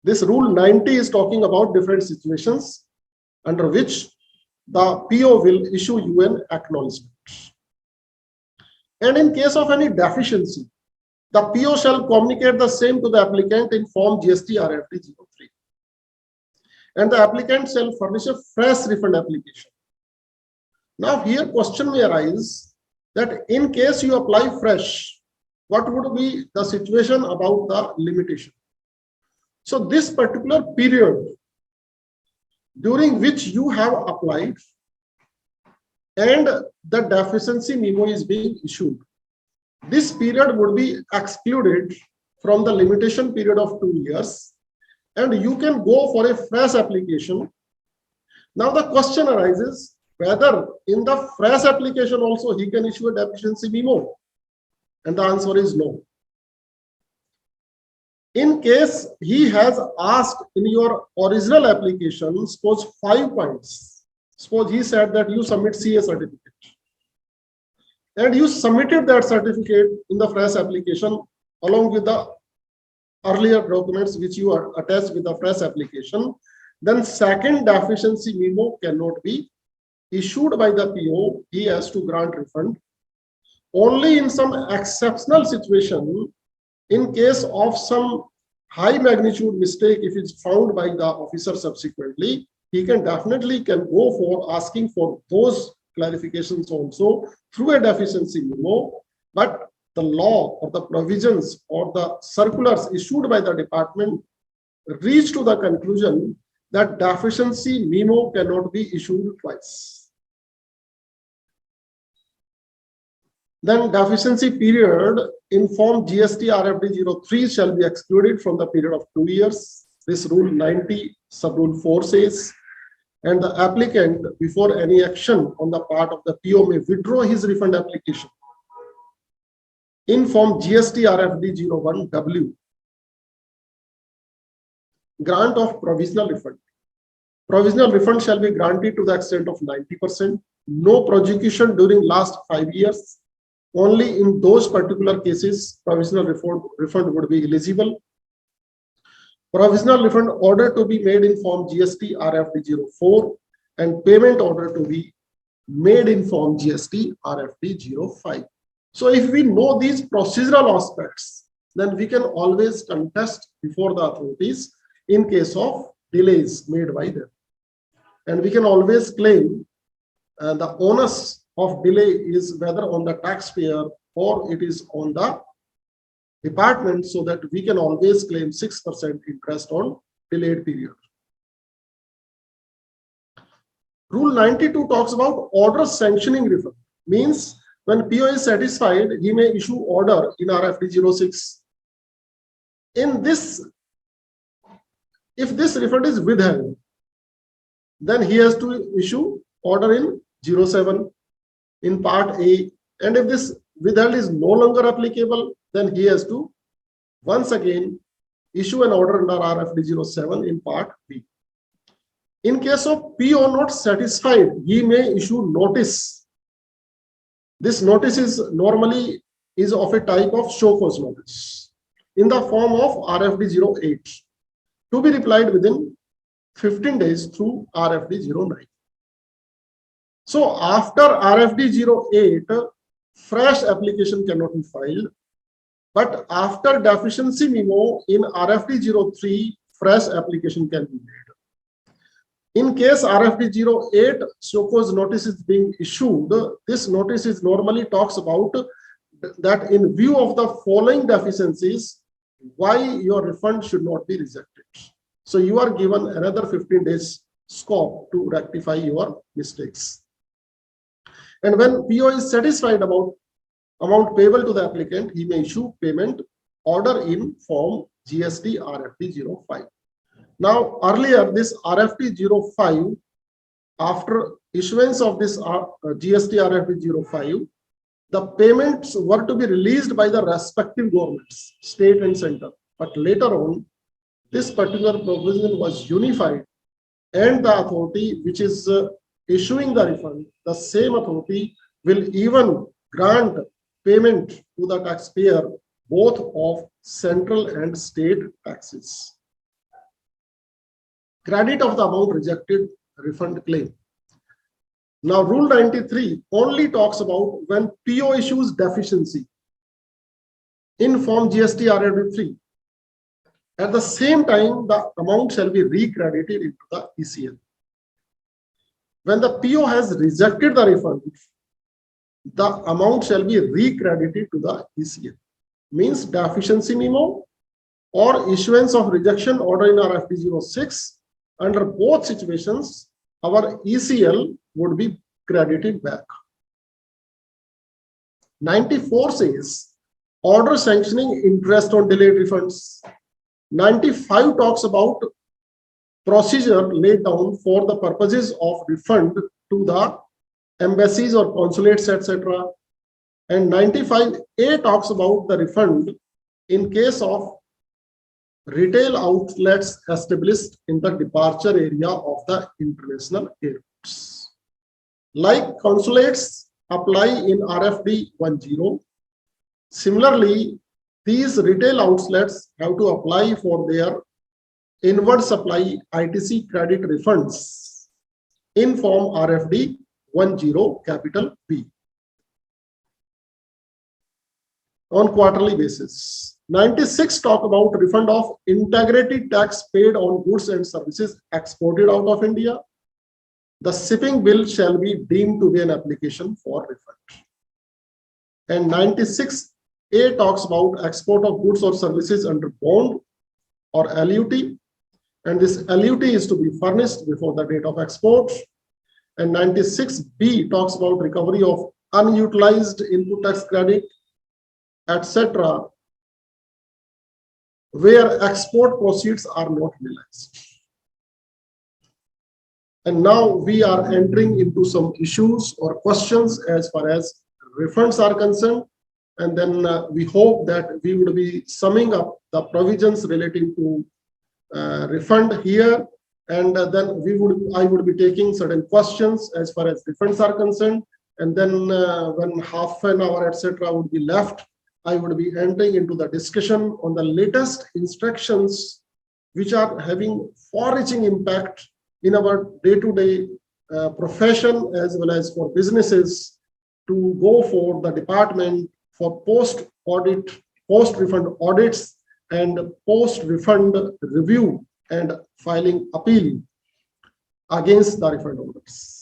[SPEAKER 3] This Rule 90 is talking about different situations under which the PO will issue you an acknowledgement. And in case of any deficiency, the PO shall communicate the same to the applicant in Form GST RFD 03. And the applicant shall furnish a fresh refund application. Now here question may arise that in case you apply fresh, what would be the situation about the limitation? So this particular period during which you have applied and the deficiency memo is being issued, this period would be excluded from the limitation period of 2 years, and you can go for a fresh application. Now the question arises whether in the fresh application also he can issue a deficiency memo, and the answer is no. In case he has asked in your original application, suppose 5 points, suppose he said that you submit CA certificate, and you submitted that certificate in the fresh application along with the earlier documents which you are attached with the fresh application, then second deficiency memo cannot be issued by the PO. He has to grant refund. Only in some exceptional situation, in case of some high magnitude mistake, if it's found by the officer subsequently, he can definitely go for asking for those clarifications also through a deficiency memo, but the law or the provisions or the circulars issued by the department reached to the conclusion that deficiency memo cannot be issued twice. Then deficiency period in form GST RFD 03 shall be excluded from the period of 2 years. This rule 90 sub rule 4 says, and the applicant before any action on the part of the PO may withdraw his refund application in form GST RFD 01W. Grant of provisional refund. Provisional refund shall be granted to the extent of 90%. No prosecution during last 5 years. Only in those particular cases, provisional refund would be eligible. Provisional refund order to be made in form GST RFD 04 and payment order to be made in form GST RFD 05. So if we know these procedural aspects, then we can always contest before the authorities in case of delays made by them. And we can always claim the onus of delay is whether on the taxpayer or it is on the department, so that we can always claim 6% interest on delayed period. Rule 92 talks about order sanctioning refund. Means when PO is satisfied, he may issue order in RFD 06. In this, if this refund is withheld, then he has to issue order in 07 in part A. And if this withheld is no longer applicable, then he has to once again issue an order under RFD 07 in part B. In case of PO not satisfied, he may issue notice. This notice is normally of a type of show cause notice in the form of RFD 08 to be replied within 15 days through RFD 09. So after RFD 08, fresh application cannot be filed. But after deficiency memo in RFD 03, fresh application can be made. In case RFD 08 show cause notice is being issued, this notice is normally talks about that in view of the following deficiencies, why your refund should not be rejected. So you are given another 15 days scope to rectify your mistakes. And when PO is satisfied about amount payable to the applicant, he may issue payment order in form GST RFD 05. Now, earlier this RFD 05, after issuance of this GST RFD 05, the payments were to be released by the respective governments, state and center. But later on, this particular provision was unified, and the authority which is issuing the refund, the same authority will even grant payment to the taxpayer both of central and state taxes. Credit of the amount rejected refund claim. Now, Rule 93 only talks about when PO issues deficiency in form GST RFD 3. At the same time, the amount shall be recredited into the ECL. When the PO has rejected the refund, the amount shall be recredited to the ECL. Means deficiency memo or issuance of rejection order in RFD 06. Under both situations, our ECL would be credited back. 94 says order sanctioning interest on delayed refunds. 95 talks about procedure laid down for the purposes of refund to the embassies or consulates, etc. And 95A talks about the refund in case of retail outlets established in the departure area of the international airports. Like consulates apply in RFD 10. Similarly, these retail outlets have to apply for their inward supply ITC credit refunds in form RFD 10 capital B on quarterly basis. 96 talk about refund of integrity tax paid on goods and services exported out of India. the shipping bill shall be deemed to be an application for refund. And 96A talks about export of goods or services under bond or LUT. And this LUT is to be furnished before the date of export. And 96B talks about recovery of unutilized input tax credit, etc., where export proceeds are not realized. And now we are entering into some issues or questions as far as refunds are concerned. And then we hope that we would be summing up the provisions relating to refund here. And then I would be taking certain questions as far as refunds are concerned. And then when half an hour, etc., would be left, I would be entering into the discussion on the latest instructions which are having far-reaching impact in our day-to-day profession as well as for businesses to go for the department for post-audit, post-refund audits and post-refund review and filing appeal against the refund orders.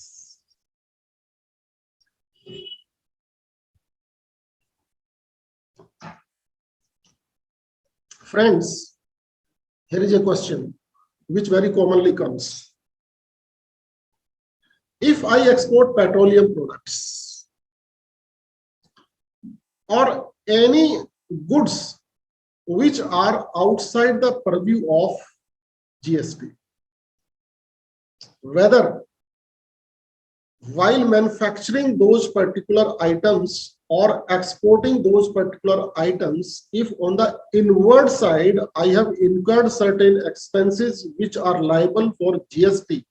[SPEAKER 3] Friends, here is a question which very commonly comes. If I export petroleum products or any goods which are outside the purview of GST, whether while manufacturing those particular items or exporting those particular items, if on the inward side I have incurred certain expenses which are liable for GST,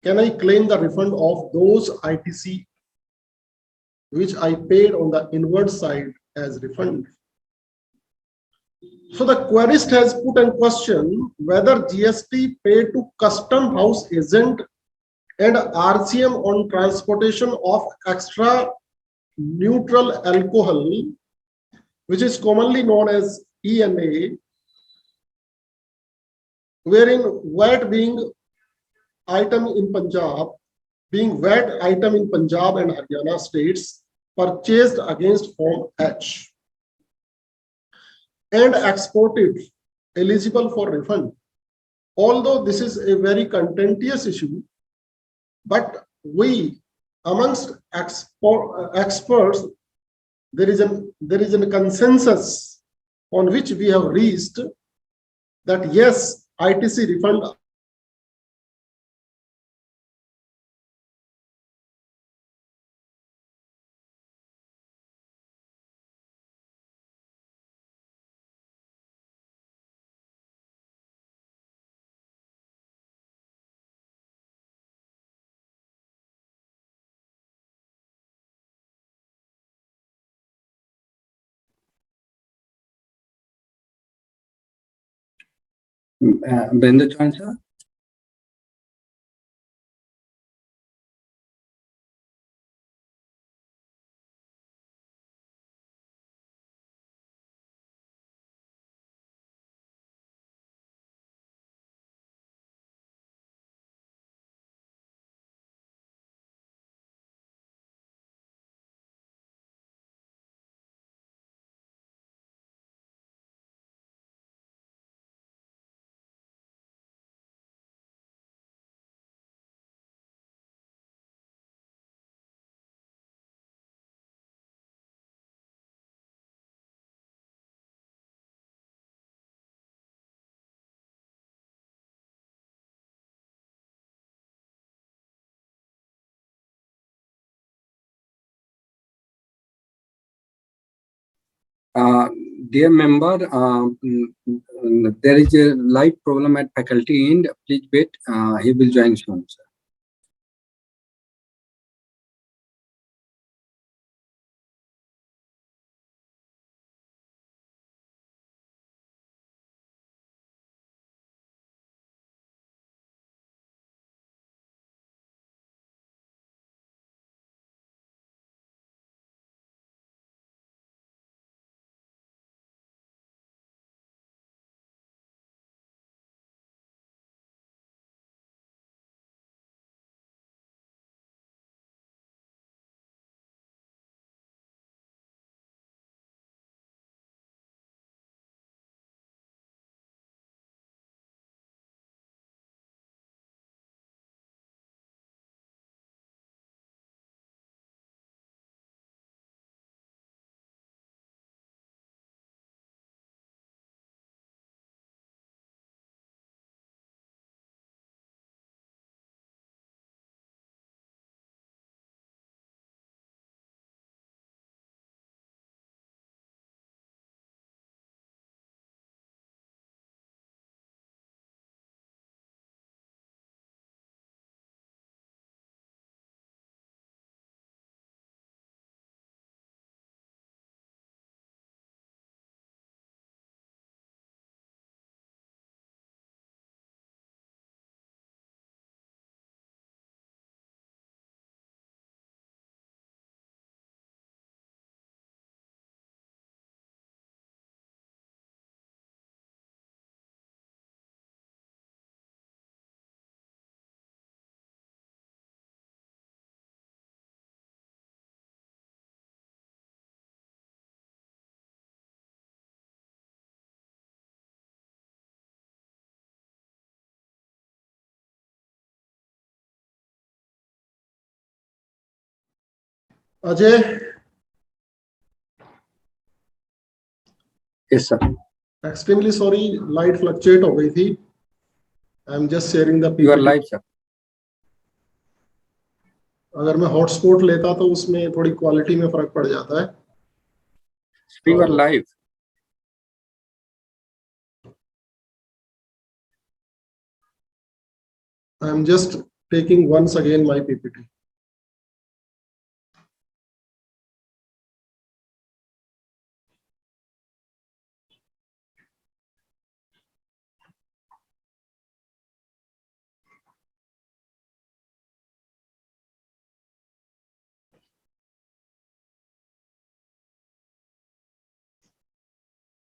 [SPEAKER 3] can I claim the refund of those ITC which I paid on the inward side as refund? So the querist has put in question whether GST paid to custom house agent and RCM on transportation of extra neutral alcohol, which is commonly known as ENA, wherein VAT being item in Punjab, being VAT item in Punjab and Haryana states purchased against Form H and exported eligible for refund. Although this is a very contentious issue, but we amongst experts, there is a consensus on which we have reached that yes, ITC refund
[SPEAKER 4] Brenda Chansa? Dear member, there is a live problem at faculty end. Please wait. He will join soon, sir.
[SPEAKER 3] Ajay,
[SPEAKER 4] Yes, sir.
[SPEAKER 3] extremely sorry, light fluctuate हो गई थी. I'm just sharing the
[SPEAKER 4] You are
[SPEAKER 3] PPT.
[SPEAKER 4] live, sir.
[SPEAKER 3] अगर मैं hotspot लेता तो उसमें थोड़ी quality में फर्क पड़ जाता है.
[SPEAKER 4] You are live.
[SPEAKER 3] I'm just taking once again my PPT.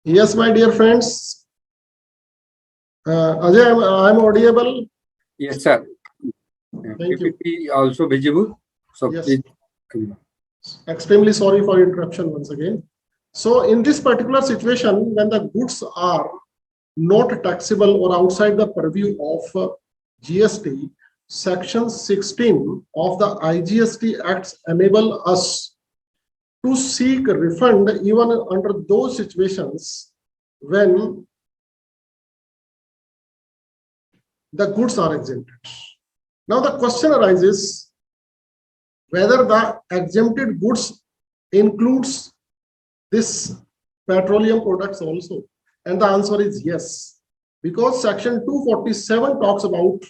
[SPEAKER 3] Yes, my dear friends. Ajay, I'm audible.
[SPEAKER 4] Yes, sir.
[SPEAKER 3] Thank you.
[SPEAKER 4] PPT also visible. So
[SPEAKER 3] Yes.
[SPEAKER 4] please.
[SPEAKER 3] Extremely sorry for interruption once again. So in this particular situation, when the goods are not taxable or outside the purview of GST, Section 16 of the IGST Acts enable us to seek refund even under those situations when the goods are exempted. Now the question arises whether the exempted goods includes this petroleum products also, and the answer is yes, because section 247 talks about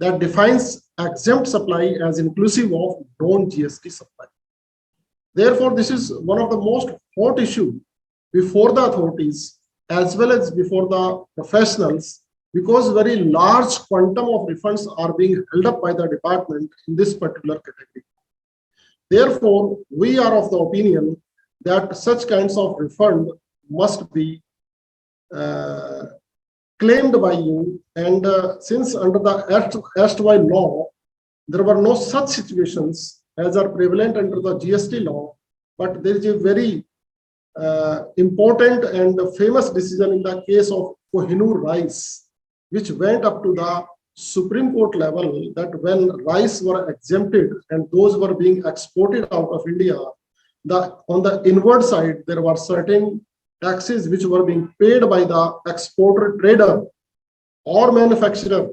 [SPEAKER 3] that defines exempt supply as inclusive of non-GST supply. Therefore, this is one of the most hot issue before the authorities as well as before the professionals, because very large quantum of refunds are being held up by the department in this particular category. Therefore, we are of the opinion that such kinds of refund must be claimed by you, and since under the erstwhile law, there were no such situations as are prevalent under the GST law, but there is a very important and famous decision in the case of Kohinoor rice, which went up to the Supreme Court level, that when rice were exempted and those were being exported out of India, on the inward side, there were certain taxes which were being paid by the exporter trader or manufacturer.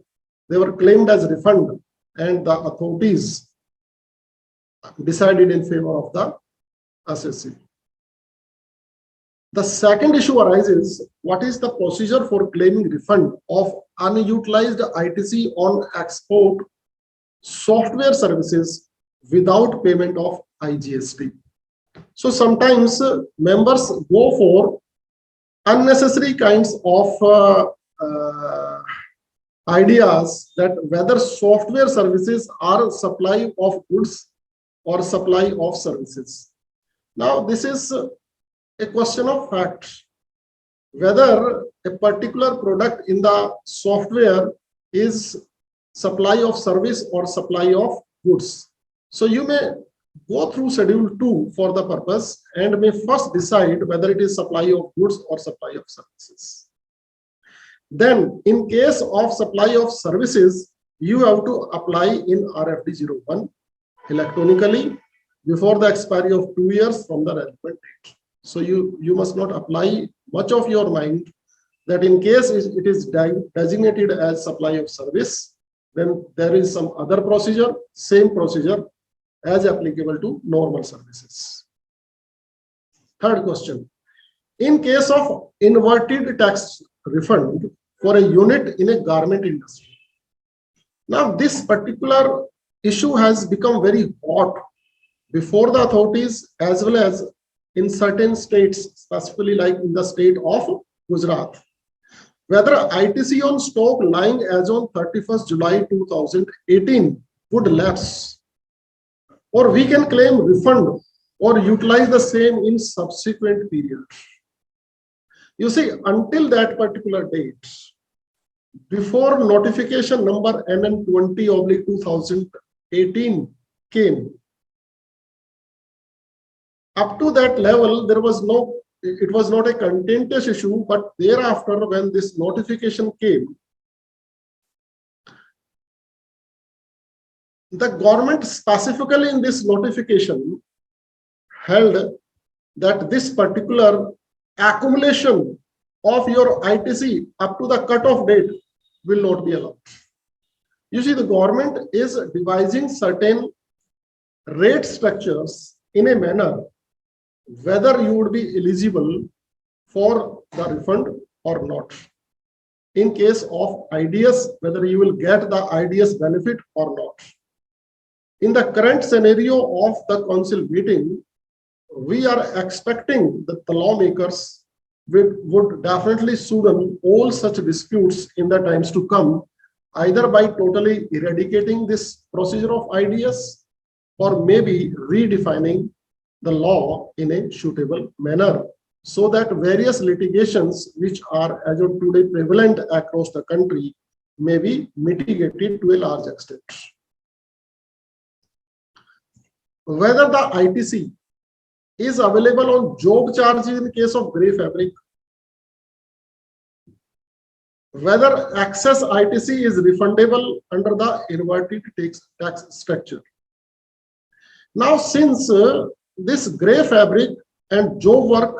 [SPEAKER 3] They were claimed as refund, and the authorities decided in favor of the assessee. The second issue arises, what is the procedure for claiming refund of unutilized ITC on export software services without payment of IGST? So sometimes members go for unnecessary kinds of ideas that whether software services are supply of goods or supply of services. Now, this is a question of fact, whether a particular product in the software is supply of service or supply of goods. So you may go through schedule 2 for the purpose and may first decide whether it is supply of goods or supply of services. Then in case of supply of services, you have to apply in RFD 01 electronically before the expiry of 2 years from the relevant date. So you must not apply much of your mind that in case it is designated as supply of service, then there is some other procedure, same procedure as applicable to normal services. Third question. In case of inverted tax refund for a unit in a garment industry. Now this particular issue has become very hot before the authorities as well as in certain states, specifically like in the state of Gujarat, whether ITC on stock lying as on 31st July 2018 would lapse, or we can claim refund or utilize the same in subsequent period. You see, until that particular date, before notification number NN20/2018 came, up to that level, there was no, it was not a contentious issue, but thereafter, when this notification came, the government specifically in this notification held that this particular accumulation of your ITC up to the cutoff date will not be allowed. You see, the government is devising certain rate structures in a manner whether you would be eligible for the refund or not. In case of IDS, whether you will get the IDS benefit or not. In the current scenario of the council meeting, we are expecting that the lawmakers would definitely soothe all such disputes in the times to come, either by totally eradicating this procedure of IDS or maybe redefining the law in a suitable manner, so that various litigations which are as of today prevalent across the country may be mitigated to a large extent. Whether the ITC is available on job charges in case of grey fabric, whether excess ITC is refundable under the inverted tax structure. Now, since this grey fabric and job work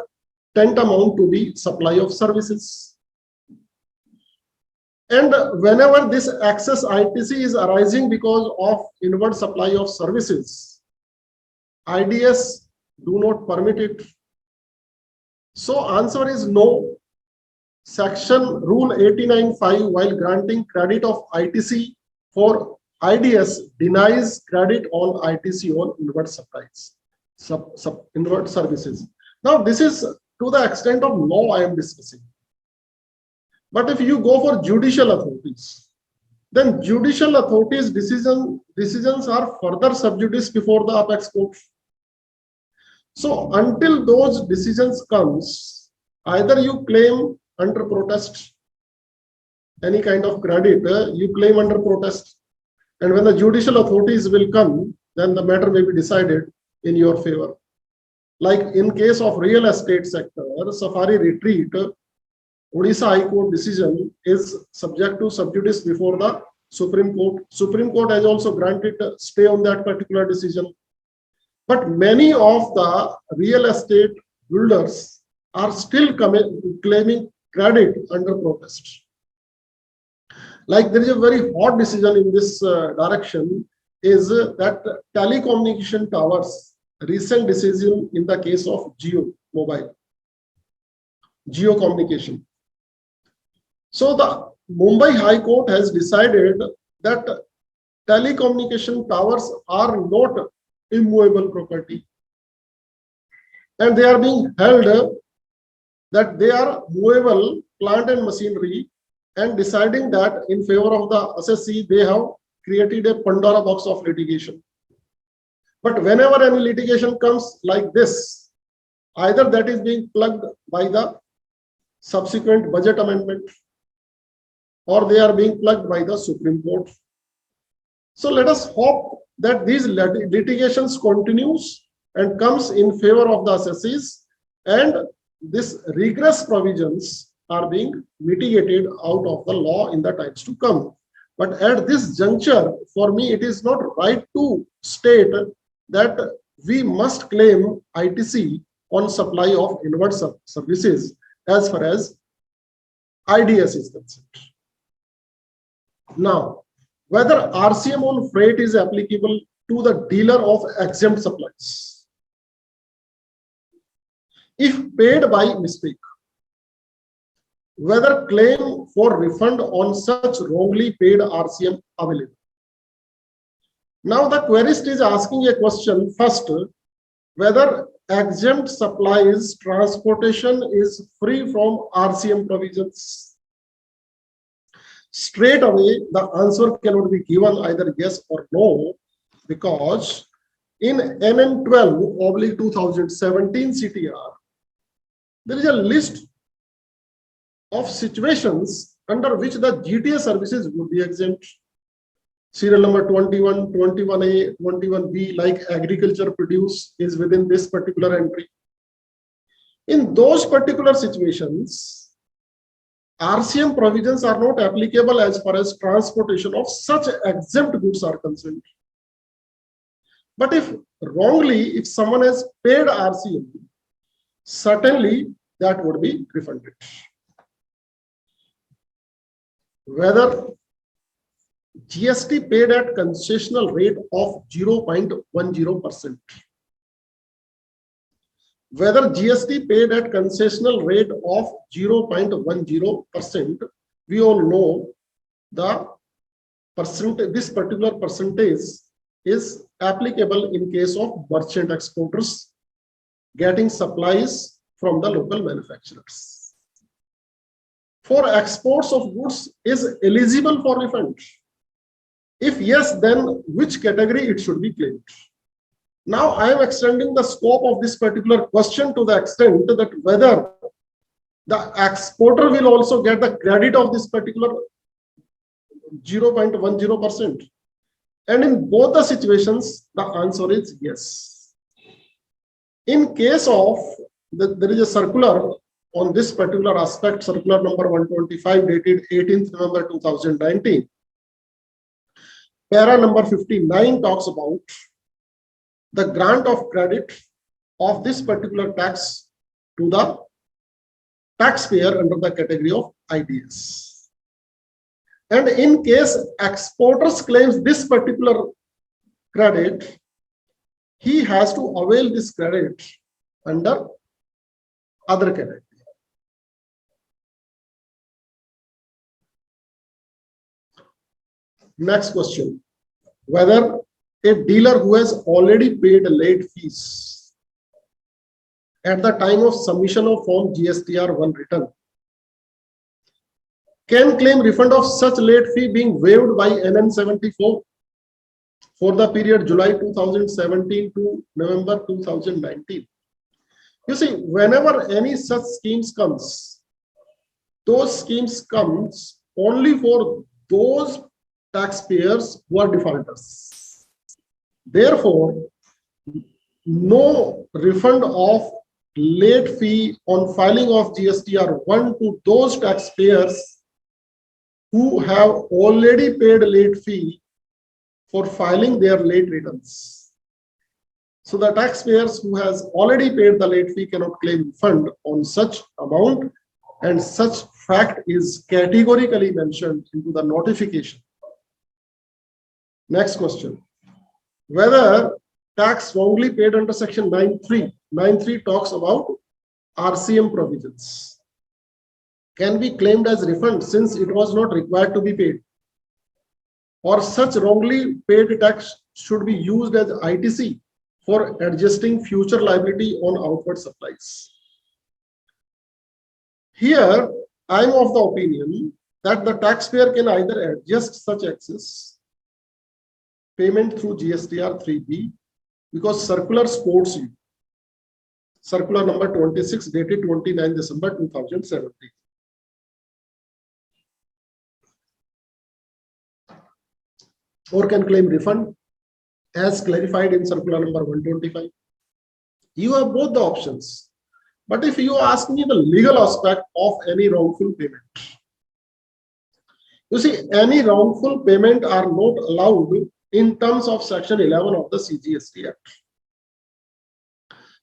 [SPEAKER 3] tantamount to the supply of services, and whenever this excess ITC is arising because of inward supply of services, IDS do not permit it. So answer is no. Section Rule 89(5), while granting credit of ITC for IDS, denies credit on ITC on inward supplies, inward services. Now, this is to the extent of law I am discussing. But if you go for judicial authorities, then judicial authorities' decisions are further sub judice before the apex court. So until those decisions comes, either you claim under protest any kind of credit, you claim under protest, and when the judicial authorities will come, then the matter may be decided in your favor. Like in case of real estate sector, Safari Retreat, Odisha High Court decision is subject to sub judice before the Supreme Court. Supreme Court has also granted stay on that particular decision. But many of the real estate builders are still claiming credit under protest. Like there is a very hot decision in this direction is that telecommunication towers, recent decision in the case of Geo communication. So the Mumbai High Court has decided that telecommunication towers are not immovable property, and they are being held that they are movable plant and machinery, and deciding that in favor of the assessee, they have created a Pandora box of litigation. But whenever any litigation comes like this, either that is being plugged by the subsequent budget amendment, or they are being plugged by the Supreme Court. So let us hope that these litigations continues and comes in favor of the assessees, and this regress provisions are being mitigated out of the law in the times to come. But at this juncture, for me, it is not right to state that we must claim ITC on supply of inward services as far as IDS is concerned. Now, whether RCM on freight is applicable to the dealer of exempt supplies, if paid by mistake, whether claim for refund on such wrongly paid RCM available. Now the querist is asking a question first, whether exempt supplies transportation is free from RCM provisions. Straight away, the answer cannot be given either yes or no, because in NN12/2017 CTR, there is a list of situations under which the GTA services would be exempt. Serial number 21, 21A, 21B, like agriculture produce, is within this particular entry. In those particular situations, RCM provisions are not applicable as far as transportation of such exempt goods are concerned. But if wrongly, if someone has paid RCM, certainly that would be refunded. Whether GST paid at concessional rate of 0.10%. Whether GST paid at concessional rate of 0.10%, we all know the percentage, this particular percentage is applicable in case of merchant exporters getting supplies from the local manufacturers. For exports of goods is eligible for refund. If yes, then which category it should be claimed? Now I am extending the scope of this particular question to the extent that whether the exporter will also get the credit of this particular 0.10%. And in both the situations, the answer is yes. In case of, there is a circular on this particular aspect, circular number 125 dated 18th November 2019. Para number 59 talks about the grant of credit of this particular tax to the taxpayer under the category of IDS. And in case exporters claims this particular credit, he has to avail this credit under other category. Next question, whether a dealer who has already paid late fees at the time of submission of Form GSTR 1 return can claim refund of such late fee being waived by NN 74 for the period July 2017 to November 2019. You see, whenever any such schemes comes, those schemes comes only for those taxpayers who are defaulters. Therefore, no refund of late fee on filing of GSTR 1 to those taxpayers who have already paid late fee for filing their late returns. So the taxpayers who has already paid the late fee cannot claim refund on such amount, and such fact is categorically mentioned into the notification. Next question, whether tax wrongly paid under section 9.3. 9.3 talks about RCM provisions can be claimed as refund since it was not required to be paid, or such wrongly paid tax should be used as ITC for adjusting future liability on outward supplies. Here, I am of the opinion that the taxpayer can either adjust such excess payment through GSTR 3B, because circular supports you. Circular number 26 dated 29 December 2017. Or can claim refund as clarified in circular number 125. You have both the options. But if you ask me the legal aspect of any wrongful payment, you see, any wrongful payment are not allowed in terms of section 11 of the CGST Act.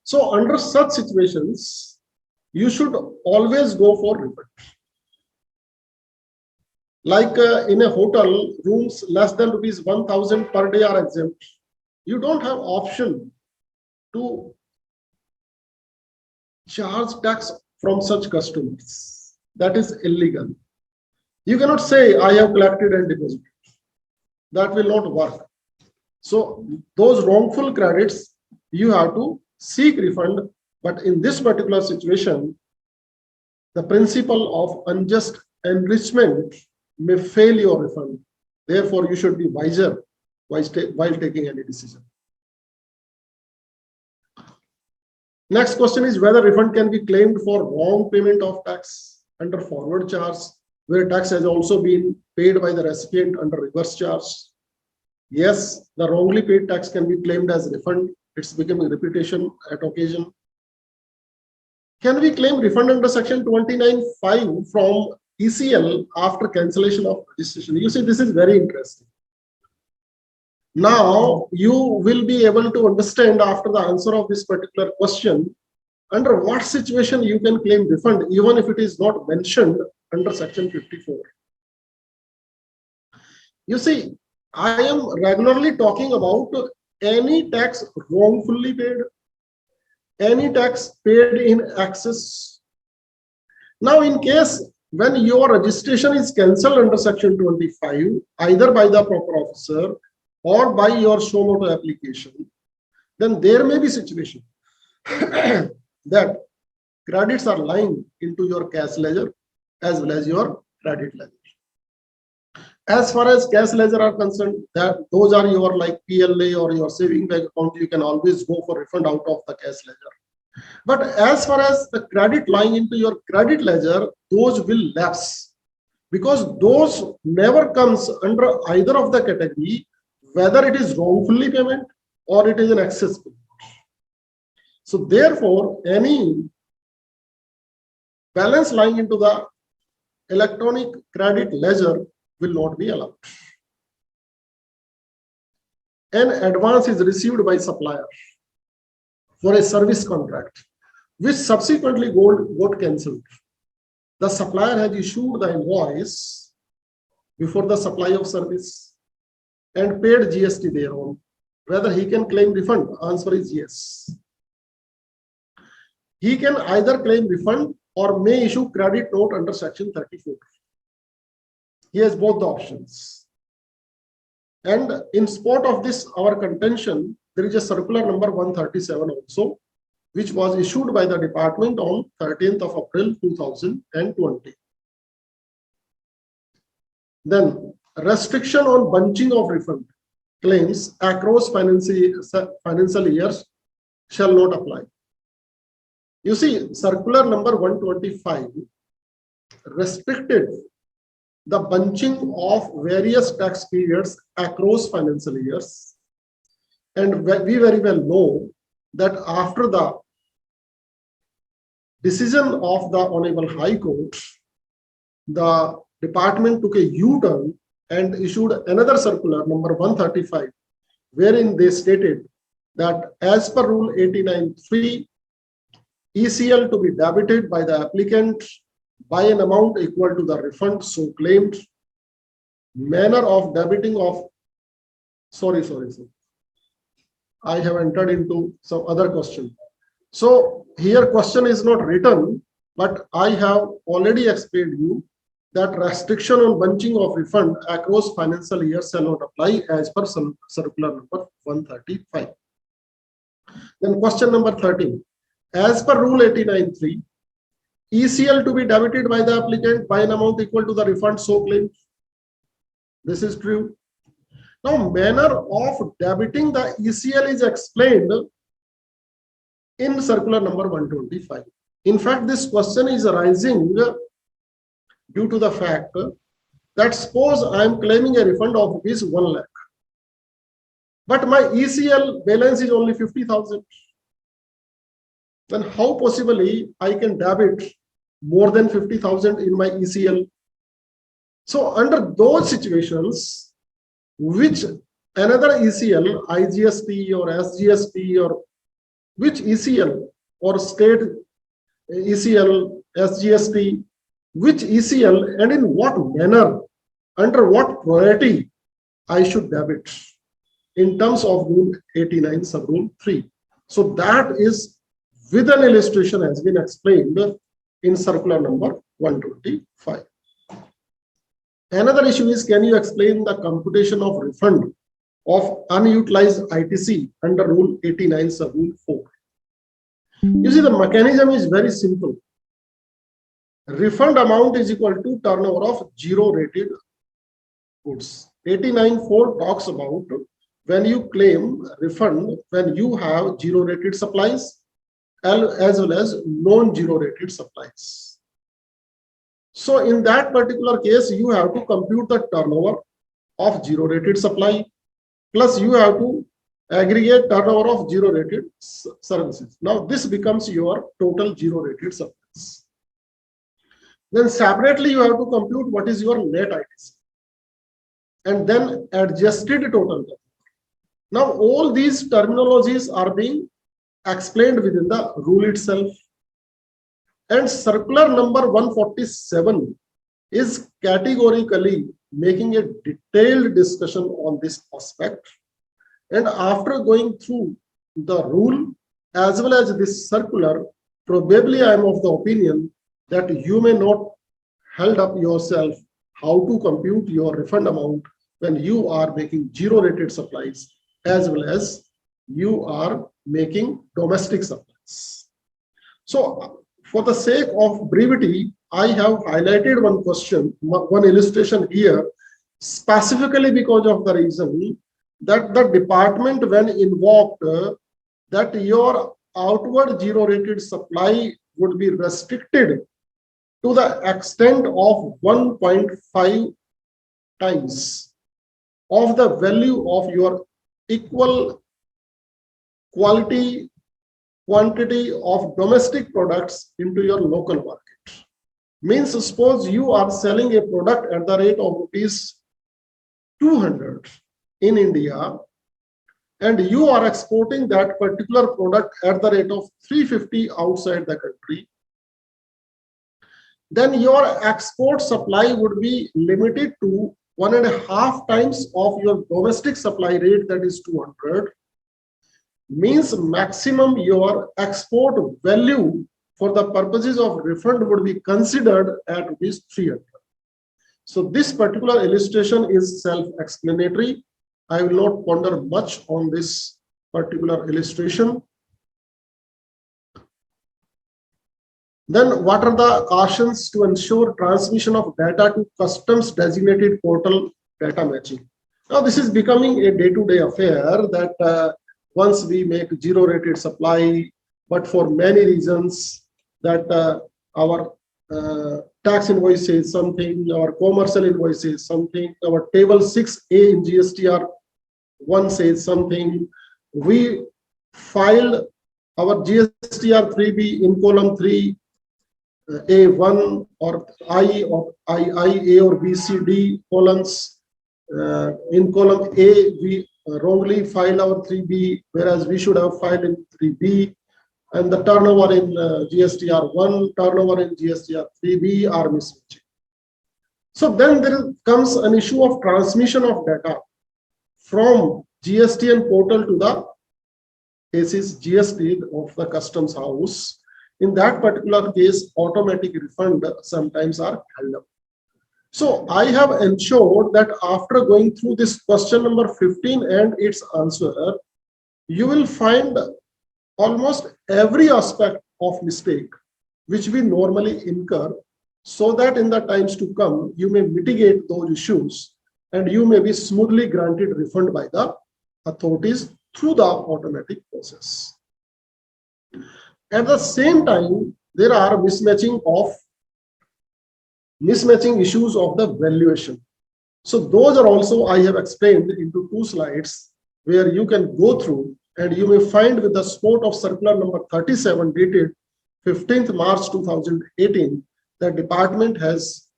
[SPEAKER 3] So under such situations, you should always go for refund. Like in a hotel, rooms less than rupees 1,000 per day are exempt. You don't have option to charge tax from such customers. That is illegal. You cannot say, I have collected and deposited. That will not work. So those wrongful credits, you have to seek refund. But in this particular situation, the principle of unjust enrichment may fail your refund. Therefore, you should be wiser while taking any decision. Next question is whether refund can be claimed for wrong payment of tax under forward charge, where tax has also been paid by the recipient under reverse charge. Yes, the wrongly paid tax can be claimed as refund. It's becoming repetition at occasion. Can we claim refund under section 29(5) from ECL after cancellation of registration? You see, this is very interesting. Now you will be able to understand after the answer of this particular question under what situation you can claim refund even if it is not mentioned under section 54. You see, I am regularly talking about any tax wrongfully paid, any tax paid in excess. Now, in case when your registration is cancelled under section 25, either by the proper officer or by your show moto application, then there may be situation that credits are lying into your cash ledger as well as your credit ledger. As far as cash ledger are concerned, that those are your like PLA or your saving bank account, you can always go for refund out of the cash ledger. But as far as the credit lying into your credit ledger, those will lapse because those never comes under either of the category, whether it is wrongfully payment or it is an excess payment. So therefore, any balance lying into the electronic credit ledger will not be allowed. An advance is received by supplier for a service contract, which subsequently got cancelled. The supplier has issued the invoice before the supply of service and paid GST thereon. Whether he can claim refund? Answer is yes. He can either claim refund or may issue credit note under section 34. He has both the options. And in support of this, our contention, there is a circular number 137 also, which was issued by the department on 13th of April 2020. Then restriction on bunching of refund claims across financial years shall not apply. You see, circular number 125 restricted the bunching of various tax periods across financial years. And we very well know that after the decision of the Honorable High Court, the department took a U-turn and issued another circular number 135, wherein they stated that as per Rule 89(3), ECL to be debited by the applicant by an amount equal to the refund so claimed, manner of debiting of, sorry, I have entered into some other question. So here question is not written, but I have already explained you that restriction on bunching of refund across financial years shall not apply as per circular number 135. Then question number 13. As per Rule 89(3), ECL to be debited by the applicant by an amount equal to the refund so claimed. This is true. Now, manner of debiting the ECL is explained in circular number 125. In fact, this question is arising due to the fact that suppose I am claiming a refund of rupees 1 lakh, but my ECL balance is only 50,000. Then how possibly I can debit more than 50,000 in my ECL? So under those situations, which another ECL, IGST or SGST or which ECL or state ECL, SGST, which ECL and in what manner, under what priority I should debit in terms of Rule 89 sub Rule 3. So that is with an illustration has been explained in circular number 125. Another issue is, can you explain the computation of refund of unutilized ITC under Rule 89 sub Rule 4? You see, the mechanism is very simple. Refund amount is equal to turnover of zero rated goods. 89(4) talks about when you claim refund when you have zero rated supplies as well as non-zero rated supplies. So in that particular case, you have to compute the turnover of zero rated supply, plus you have to aggregate turnover of zero rated services. Now this becomes your total zero rated supplies. Then separately you have to compute what is your net ITC and then adjusted total. Now, all these terminologies are being explained within the rule itself. And circular number 147 is categorically making a detailed discussion on this aspect. And after going through the rule as well as this circular, probably I am of the opinion that you may not held up yourself how to compute your refund amount when you are making zero rated supplies as well as you are making domestic supplies. So for the sake of brevity, I have highlighted one question, one illustration here, specifically because of the reason that the department, when invoked that your outward zero rated supply would be restricted to the extent of 1.5 times of the value of your equal quantity of domestic products into your local market. Means suppose you are selling a product at the rate of rupees 200 in India and you are exporting that particular product at the rate of 350 outside the country, then your export supply would be limited to 1.5 times of your domestic supply rate, that is 200. Means maximum your export value for the purposes of refund would be considered at rupees 300. So this particular illustration is self-explanatory. I will not ponder much on this particular illustration. Then what are the cautions to ensure transmission of data to customs designated portal data matching? Now this is becoming a day-to-day affair that once we make zero rated supply, but for many reasons that our tax invoice says something, our commercial invoice says something, our table 6A in GSTR 1 says something. We filed our GSTR 3B in column 3, A1 or I or II, A or B, C, D columns. In column A, we wrongly filed our 3B, whereas we should have filed in 3B. And the turnover in GSTR 1, turnover in GSTR 3B are mismatching. So then there comes an issue of transmission of data from GSTN portal to the cases GST of the customs house. In that particular case, automatic refund sometimes are held up. So I have ensured that after going through this question number 15 and its answer, you will find almost every aspect of mistake which we normally incur, so that in the times to come, you may mitigate those issues and you may be smoothly granted refund by the authorities through the automatic process. At the same time, there are mismatching issues of the valuation. So those are also I have explained into 2 slides where you can go through and you may find with the support of circular number 37 dated 15th March 2018, the department has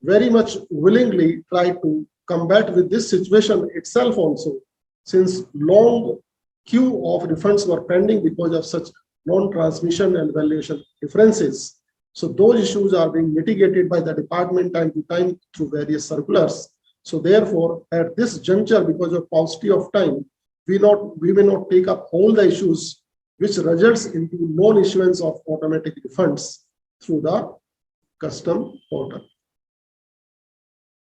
[SPEAKER 3] very much willingly tried to combat with this situation itself also, since long queue of refunds were pending because of such non-transmission and valuation differences. So those issues are being mitigated by the department time to time through various circulars. So therefore, at this juncture, because of paucity of time, we may not take up all the issues which results into non-issuance of automatic refunds through the custom portal.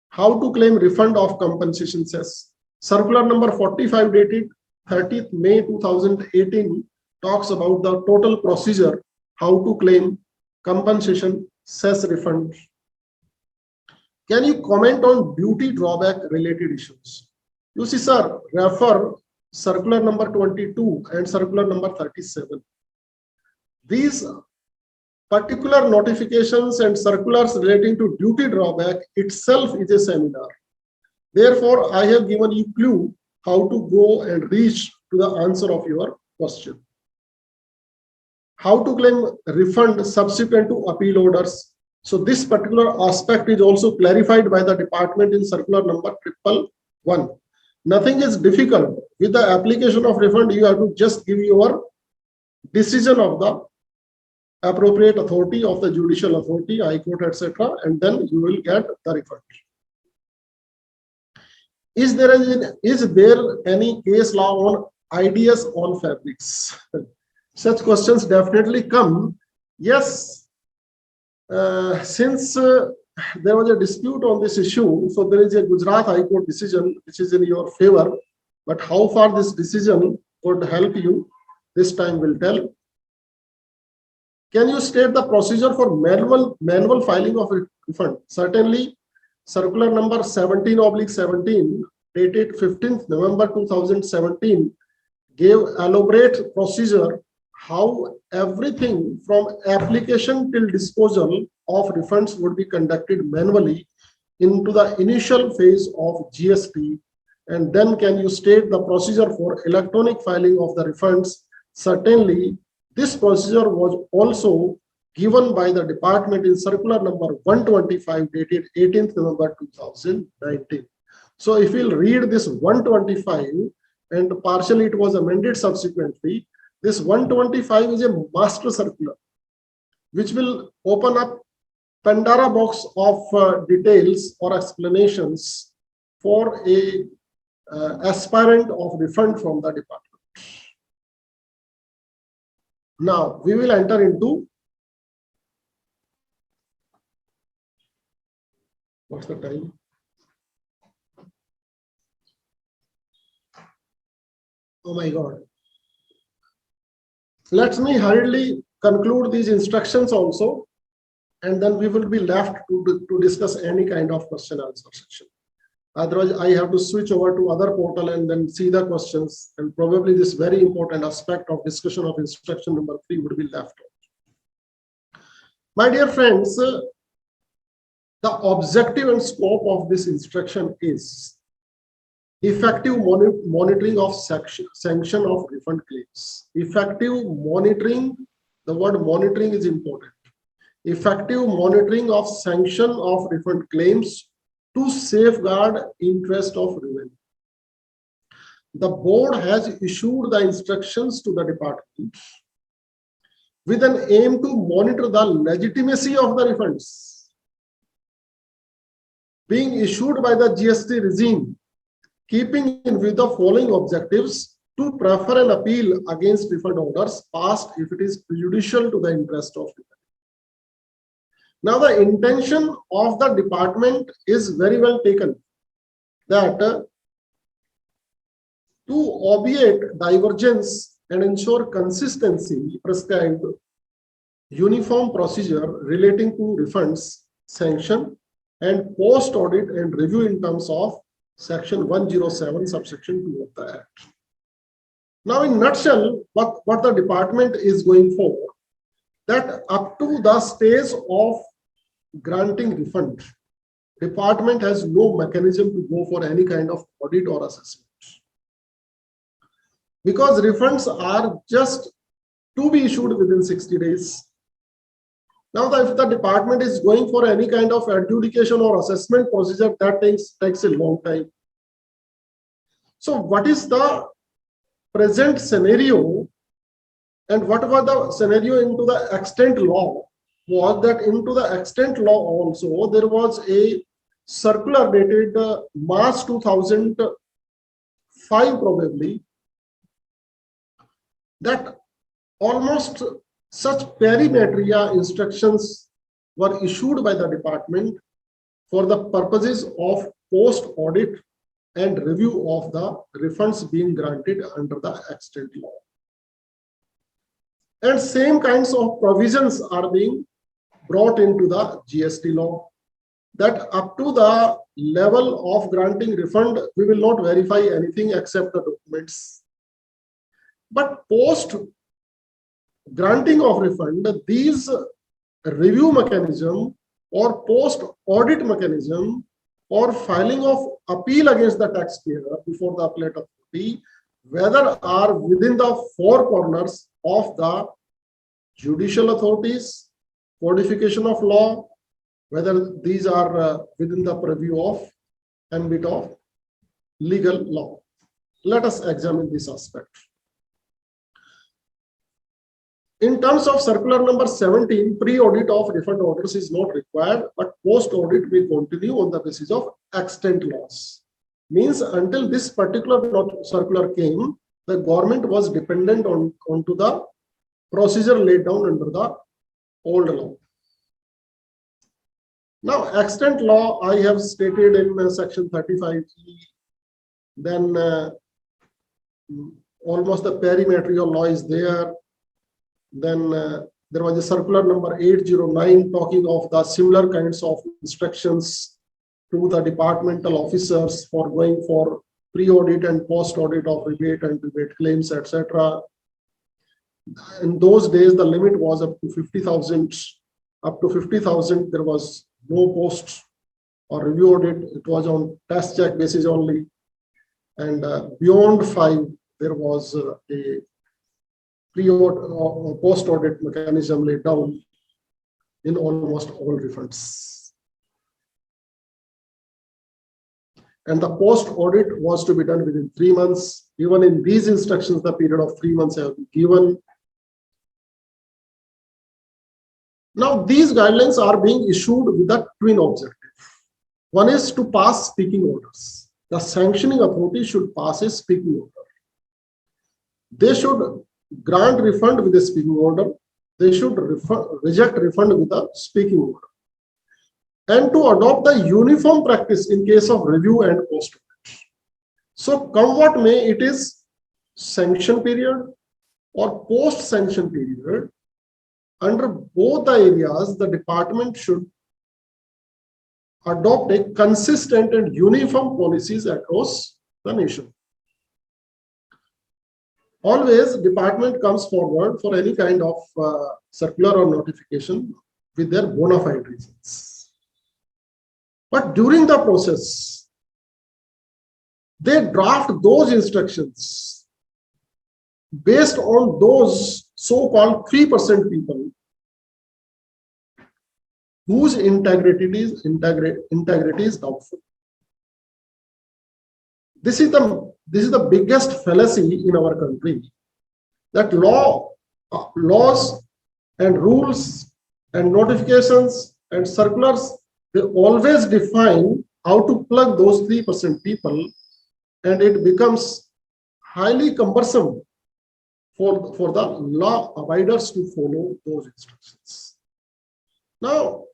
[SPEAKER 3] How to claim refund of compensation cess? Circular number 45 dated 30th May 2018 talks about the total procedure, how to claim compensation cess refund. Can you comment on duty drawback related issues? You see, sir, refer circular number 22 and circular number 37. These particular notifications and circulars relating to duty drawback itself is a seminar. Therefore, I have given you clue how to go and reach to the answer of your question. How to claim refund subsequent to appeal orders. So this particular aspect is also clarified by the department in circular number 111. Nothing is difficult. With the application of refund, you have to just give your decision of the appropriate authority of the judicial authority, High Court, etc., and then you will get the refund. Is there any case law on ideas on fabrics? Such questions definitely come. Yes, since there was a dispute on this issue, so there is a Gujarat High Court decision which is in your favor. But how far this decision would help you, this time will tell. Can you state the procedure for manual filing of a refund? Certainly, circular number 17/17 dated 15th November 2017 gave elaborate procedure how everything from application till disposal of refunds would be conducted manually into the initial phase of GST. And then can you state the procedure for electronic filing of the refunds? Certainly, this procedure was also given by the department in circular number 125 dated 18th November 2019. So if we'll read this 125, and partially it was amended subsequently, this 125 is a master circular which will open up Pandora box of details or explanations for a aspirant of refund from the department. Now we will enter into, what's the time? Oh my God. Let me hurriedly conclude these instructions also, and then we will be left to discuss any kind of question answer section. Otherwise, I have to switch over to other portal and then see the questions, and probably this very important aspect of discussion of instruction number 3 would be left out. My dear friends, the objective and scope of this instruction is effective monitoring of sanction of refund claims. Effective monitoring, the word monitoring is important. Effective monitoring of sanction of refund claims to safeguard interest of revenue. The board has issued the instructions to the department with an aim to monitor the legitimacy of the refunds being issued by the GST regime, keeping in view the following objectives: to prefer an appeal against refund orders passed if it is prejudicial to the interest of refund. Now, the intention of the department is very well taken, that to obviate divergence and ensure consistency, prescribed uniform procedure relating to refunds, sanction, and post-audit and review in terms of Section 107, subsection 2 of the Act. Now, in nutshell, what the department is going for, that up to the stage of granting refund, department has no mechanism to go for any kind of audit or assessment, because refunds are just to be issued within 60 days. Now, if the department is going for any kind of adjudication or assessment procedure, that takes a long time. So what is the present scenario, and what was the scenario into the extent law, was that into the extent law also there was a circular dated March 2005 probably, that almost such perimetria instructions were issued by the department for the purposes of post-audit and review of the refunds being granted under the extant law. And same kinds of provisions are being brought into the GST law, that up to the level of granting refund, we will not verify anything except the documents. But post granting of refund, these review mechanism or post audit mechanism or filing of appeal against the taxpayer before the appellate authority, whether are within the four corners of the judicial authorities, codification of law, whether these are within the purview of ambit of legal law. Let us examine this aspect. In terms of circular number 17, pre-audit of refund orders is not required, but post-audit may continue on the basis of extant laws. Means until this particular circular came, the government was dependent onto the procedure laid down under the old law. Now, extant law I have stated in section 35E, then almost the perimetrial law is there. Then there was a circular number 809 talking of the similar kinds of instructions to the departmental officers for going for pre-audit and post-audit of rebate and rebate claims, etc. In those days, the limit was up to 50,000. Up to 50,000, there was no post or review audit. It was on test check basis only. And beyond 5, there was a pre-audit or post-audit mechanism laid down in almost all refunds. And the post-audit was to be done within 3 months. Even in these instructions, the period of 3 months have been given. Now, these guidelines are being issued with a twin objective. One is to pass speaking orders. The sanctioning authority should pass a speaking order. They should grant refund with a speaking order. They should reject refund with a speaking order. And to adopt the uniform practice in case of review and post-audit. So come what may, it is sanction period or post-sanction period. Under both the areas, the department should adopt a consistent and uniform policies across the nation. Always, department comes forward for any kind of circular or notification with their bona fide reasons. But during the process, they draft those instructions based on those so-called 3% people whose integrity is doubtful. This is the biggest fallacy in our country, that laws and rules and notifications and circulars, they always define how to plug those 3% people, and it becomes highly cumbersome for the law abiders to follow those instructions. Now,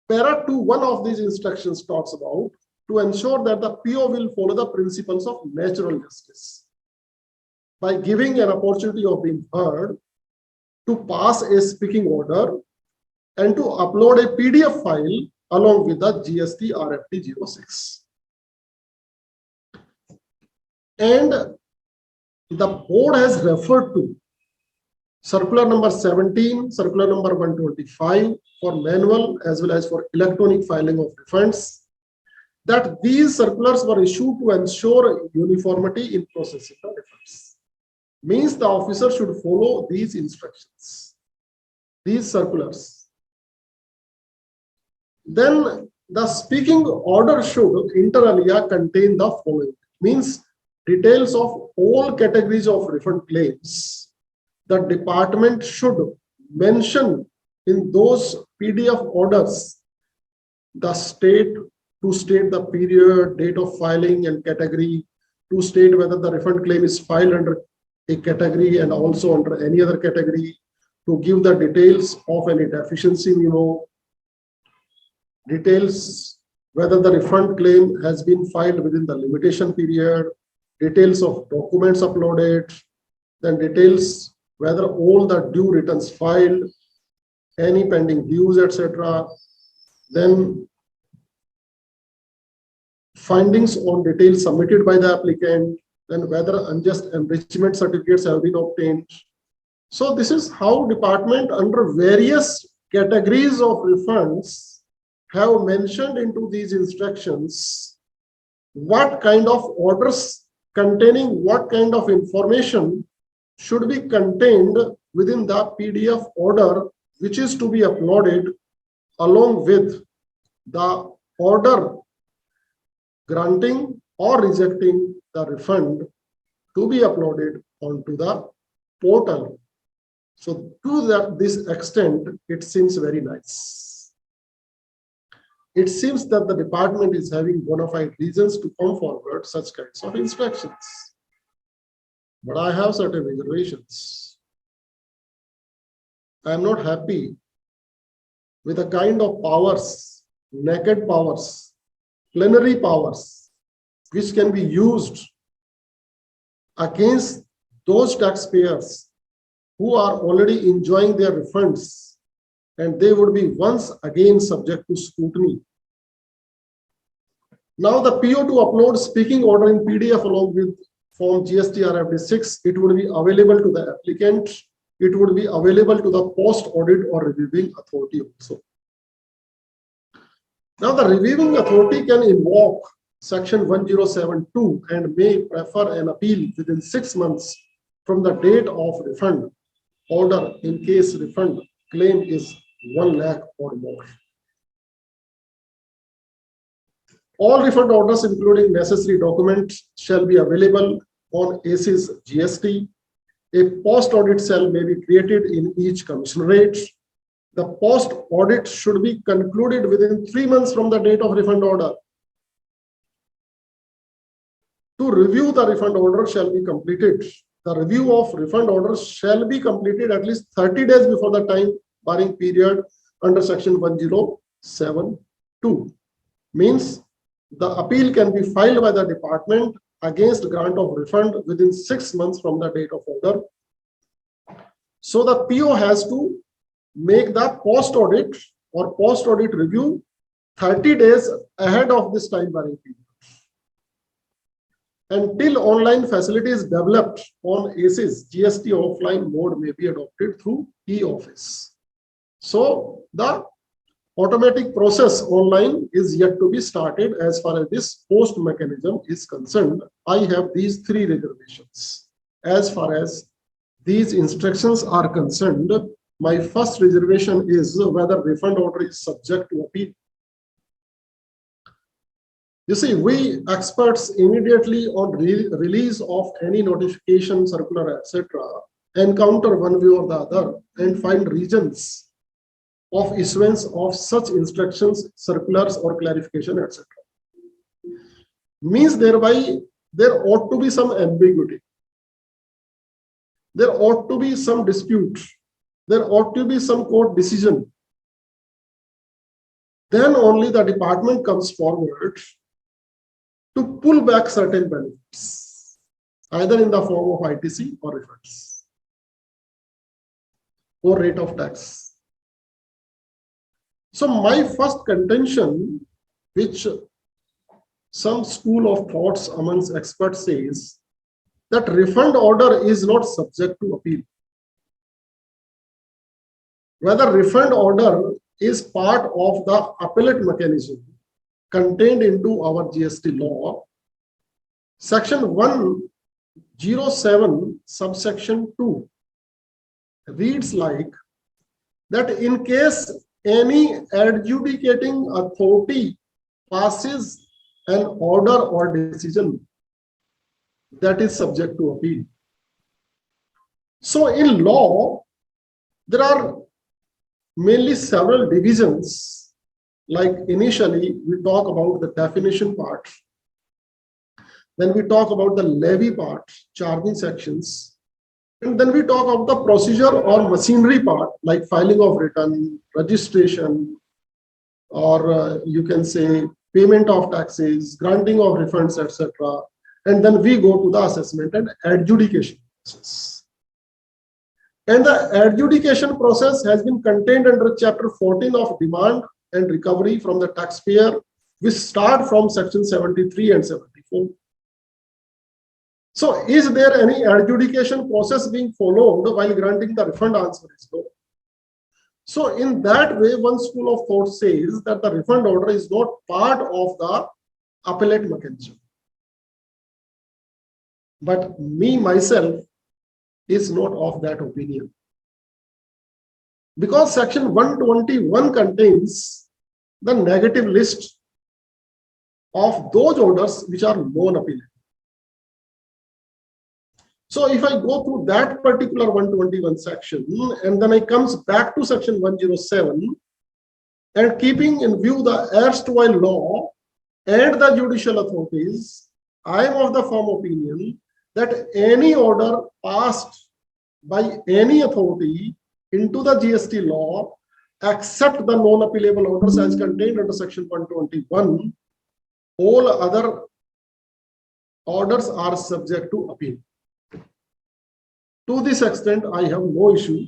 [SPEAKER 3] Para 2, one of these instructions talks about to ensure that the PO will follow the principles of natural justice by giving an opportunity of being heard, to pass a speaking order, and to upload a PDF file along with the GST RFT 06. And the board has referred to circular number 17, circular number 125 for manual as well as for electronic filing of refunds, that these circulars were issued to ensure uniformity in processing the refunds. Means the officer should follow these instructions, these circulars. Then the speaking order should inter alia contain the following. Means details of all categories of refund claims. The department should mention in those PDF orders the state, to state the period, date of filing and category, to state whether the refund claim is filed under a category and also under any other category, to give the details of any deficiency memo, details whether the refund claim has been filed within the limitation period, details of documents uploaded, then details whether all the due returns filed, any pending dues, etc. Then findings on details submitted by the applicant, then whether unjust enrichment certificates have been obtained. So this is how department under various categories of refunds have mentioned into these instructions what kind of orders containing what kind of information should be contained within the PDF order, which is to be uploaded along with the order granting or rejecting the refund to be uploaded onto the portal. So to this extent, it seems very nice. It seems that the department is having bona fide reasons to come forward such kinds of instructions. But I have certain reservations. I am not happy with the kind of powers, naked powers, plenary powers, which can be used against those taxpayers who are already enjoying their refunds, and they would be once again subject to scrutiny. Now the PO to upload speaking order in PDF along with Form GST RFD 6, it would be available to the applicant. It would be available to the post-audit or reviewing authority also. Now the reviewing authority can invoke Section 1072 and may prefer an appeal within 6 months from the date of refund order in case refund claim is 1 lakh or more. All refund orders, including necessary documents, shall be available on ACE's GST. A post-audit cell may be created in each commissionerate. The post-audit should be concluded within 3 months from the date of refund order. To review the refund order shall be completed. The review of refund orders shall be completed at least 30 days before the time barring period under Section 1072. Means the appeal can be filed by the department against grant of refund within 6 months from the date of order. So the PO has to make the post-audit or post-audit review 30 days ahead of this time barring period. Until online facilities developed on ACE's GST offline mode may be adopted through e-office. So the automatic process online is yet to be started as far as this post mechanism is concerned. I have these 3 reservations. As far as these instructions are concerned, my first reservation is whether refund order is subject to appeal. You see, we experts immediately on release of any notification, circular, etc., encounter one way or the other and find reasons of issuance of such instructions, circulars, or clarification, etc. Means thereby there ought to be some ambiguity. There ought to be some dispute. There ought to be some court decision. Then only the department comes forward to pull back certain benefits, either in the form of ITC or refunds or rate of tax. So my first contention, which some school of thoughts amongst experts says, that refund order is not subject to appeal. Whether refund order is part of the appellate mechanism contained into our GST law, Section 107, subsection 2 reads like that in case any adjudicating authority passes an order or decision that is subject to appeal. So in law, there are mainly several divisions. Like initially, we talk about the definition part. Then we talk about the levy part, charging sections. And then we talk about the procedure or machinery part, like filing of return, registration, or you can say payment of taxes, granting of refunds, etc. And then we go to the assessment and adjudication process. And the adjudication process has been contained under Chapter 14 of demand and recovery from the taxpayer, which start from Section 73 and 74. So is there any adjudication process being followed while granting the refund? Answer is no. So in that way, one school of thought says that the refund order is not part of the appellate mechanism. But me, myself, is not of that opinion. Because Section 121 contains the negative list of those orders which are non-appealable. So if I go through that particular 121 section and then I comes back to section 107 and keeping in view the erstwhile law and the judicial authorities, I am of the firm opinion that any order passed by any authority into the GST law except the non-appealable orders as contained under section 121, all other orders are subject to appeal. To this extent, I have no issue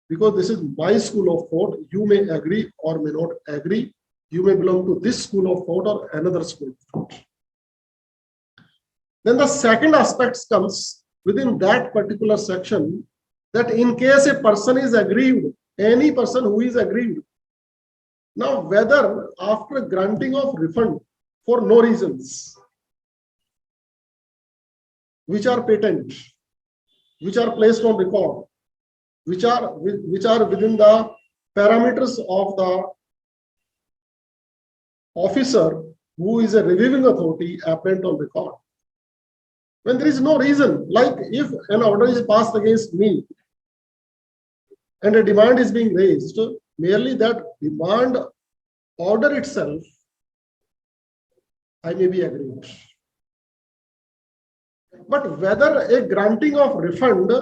[SPEAKER 3] because this is my school of thought. You may agree or may not agree. You may belong to this school of thought or another school of thought. Then the second aspect comes within that particular section that in case a person is aggrieved, any person who is aggrieved, now whether after granting of refund for no reasons, which are patent, which are placed on record, which are within the parameters of the officer who is a reviewing authority apparent on record. When there is no reason, like if an order is passed against me and a demand is being raised, merely that demand order itself, I may be aggrieved. But whether a granting of refund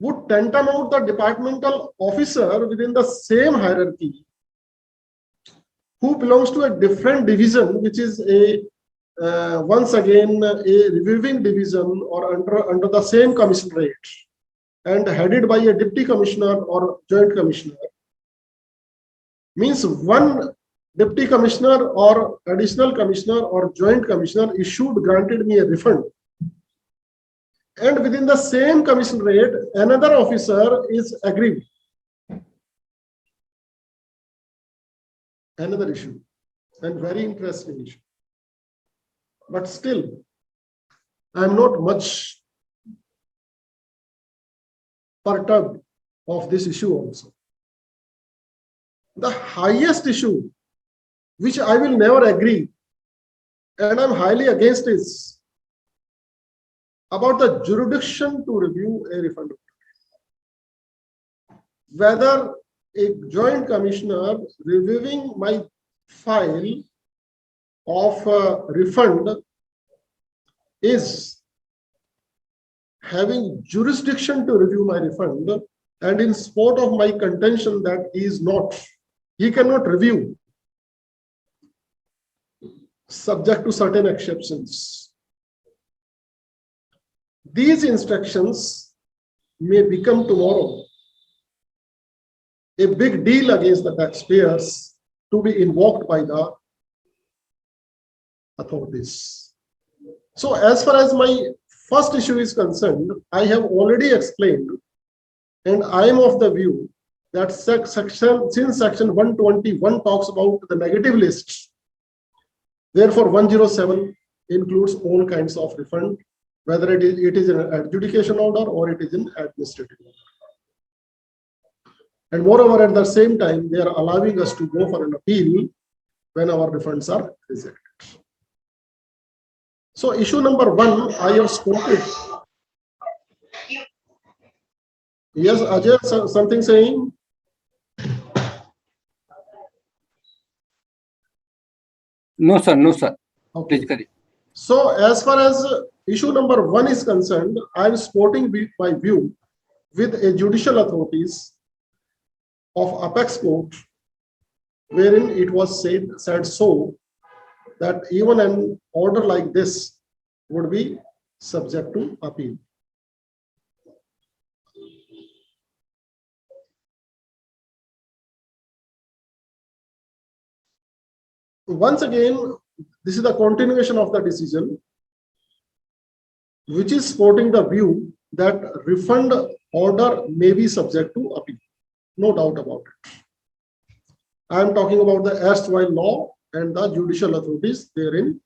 [SPEAKER 3] would tantamount the departmental officer within the same hierarchy who belongs to a different division, which is a once again a reviewing division or under the same commissionerate and headed by a deputy commissioner or joint commissioner, means one deputy commissioner or additional commissioner or joint commissioner granted me a refund, and within the same commissionerate another officer is aggrieved. Another issue, and very interesting issue. But still, I am not much perturbed of this issue also. The highest issue, which I will never agree, and I'm highly against, is about the jurisdiction to review a refund. Whether a joint commissioner reviewing my file of refund is having jurisdiction to review my refund, and in support of my contention that he cannot review, subject to certain exceptions. These instructions may become tomorrow a big deal against the taxpayers to be invoked by the authorities. So as far as my first issue is concerned, I have already explained, and I am of the view that since section 121 talks about the negative lists, therefore 107 includes all kinds of refund, whether it is an adjudication order or it is an administrative order. And moreover, at the same time, they are allowing us to go for an appeal when our refunds are rejected. So issue number one, I have spoken. Yes, Ajay, something saying?
[SPEAKER 4] No, sir. No, sir.
[SPEAKER 3] Okay.
[SPEAKER 4] Please carry.
[SPEAKER 3] So as far as issue number one is concerned, I am supporting my view with a judicial authorities of Apex Court, wherein it was said so that even an order like this would be subject to appeal. Once again, this is the continuation of the decision, which is supporting the view that refund order may be subject to appeal. No doubt about it. I am talking about the erstwhile law and the judicial authorities therein.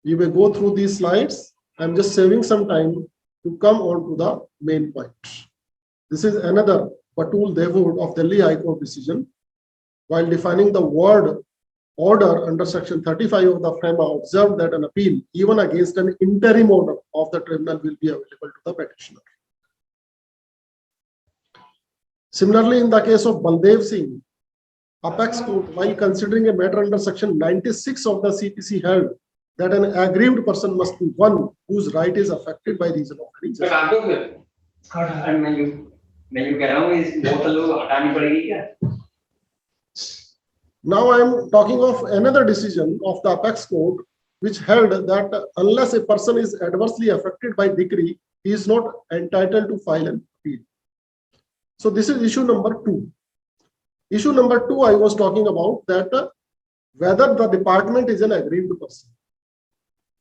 [SPEAKER 3] You may go through these slides. I'm just saving some time to come on to the main point. This is another Patul Devud of Delhi High Court decision. While defining the word order under section 35 of the FEMA observed that an appeal, even against an interim order of the tribunal, will be available to the petitioner. Similarly, in the case of Baldev Singh, Apex Court, while considering a matter under section 96 of the CPC, held that an aggrieved person must be one whose right is affected by reason of any justice. Now I am talking of another decision of the Apex Court, which held that unless a person is adversely affected by decree, he is not entitled to file an appeal. So this is issue number 2. Issue number 2, I was talking about that whether the department is an aggrieved person.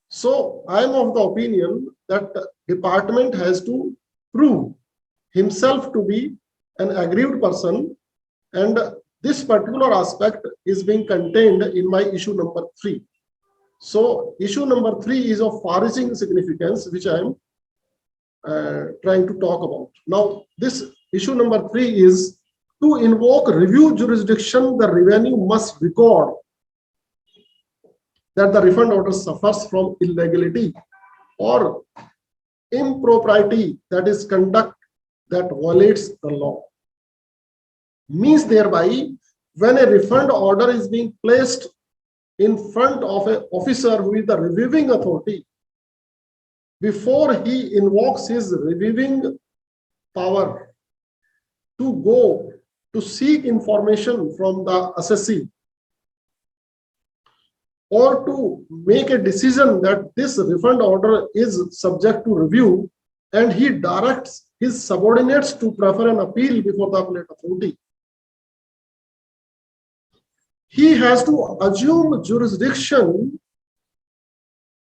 [SPEAKER 3] So I am of the opinion that department has to prove himself to be an aggrieved person, and this particular aspect is being contained in my issue number 3. So issue number 3 is of far-reaching significance, which I am trying to talk about. Now, this issue number 3 is to invoke review jurisdiction, the revenue must record that the refund order suffers from illegality or impropriety, that is conduct that violates the law. Means thereby, when a refund order is being placed in front of an officer who is the reviewing authority, before he invokes his reviewing power to go to seek information from the assessee or to make a decision that this refund order is subject to review, and he directs his subordinates to prefer an appeal before the appellate authority, he has to assume jurisdiction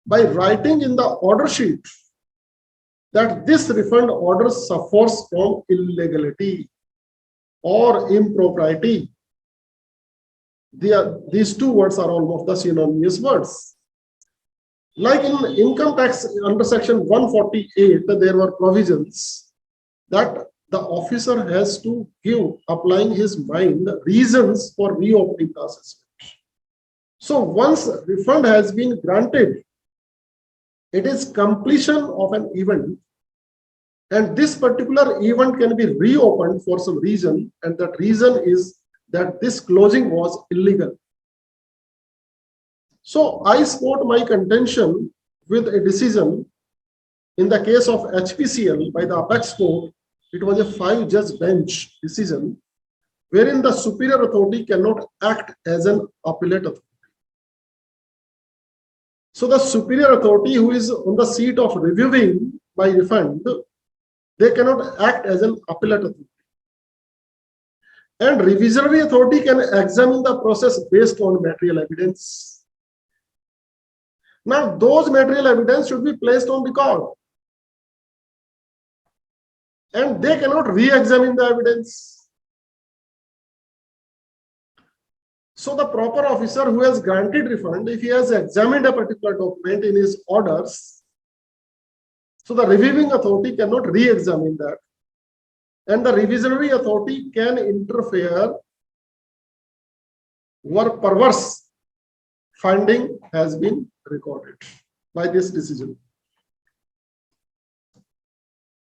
[SPEAKER 3] by writing in the order sheet that this refund order suffers from illegality or impropriety. These two words are almost the synonymous words. Like in income tax under section 148, there were provisions that the officer has to give, applying his mind, reasons for reopening the assessment. So once refund has been granted, it is completion of an event, and this particular event can be reopened for some reason, and that reason is that this closing was illegal. So I support my contention with a decision in the case of HPCL by the Apex Court. It was a 5-judge bench decision wherein the superior authority cannot act as an appellate authority. So the superior authority, who is on the seat of reviewing my refund, they cannot act as an appellate authority. And revisory authority can examine the process based on material evidence. Now, those material evidence should be placed on record, and they cannot re-examine the evidence. So the proper officer who has granted refund, if he has examined a particular document in his orders, so the reviewing authority cannot re-examine that, and the revisory authority can interfere where perverse finding has been recorded by this decision.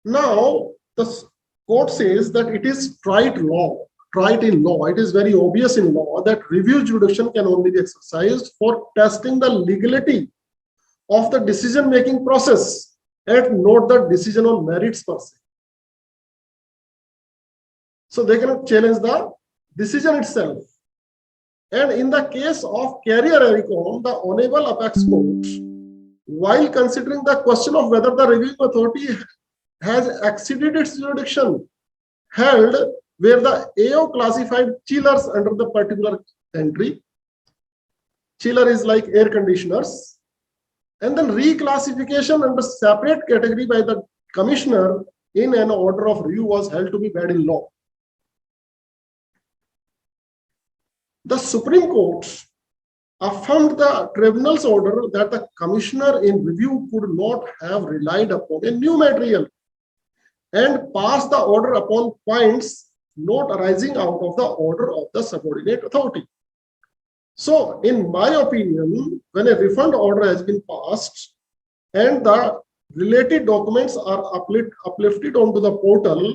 [SPEAKER 3] Now, the court says that it is trite in law. It is very obvious in law that review jurisdiction can only be exercised for testing the legality of the decision-making process and not the decision on merits per se. So they cannot challenge the decision itself. And in the case of Carrier Ericom, the Honorable Apex Court, while considering the question of whether the reviewing authority has exceeded its jurisdiction, held where the AO classified chillers under the particular entry. Chiller is like air conditioners. And then reclassification under separate category by the commissioner in an order of review was held to be bad in law. The Supreme Court affirmed the tribunal's order that the commissioner in review could not have relied upon a new material and passed the order upon points not arising out of the order of the subordinate authority. So in my opinion, when a refund order has been passed and the related documents are uplifted onto the portal,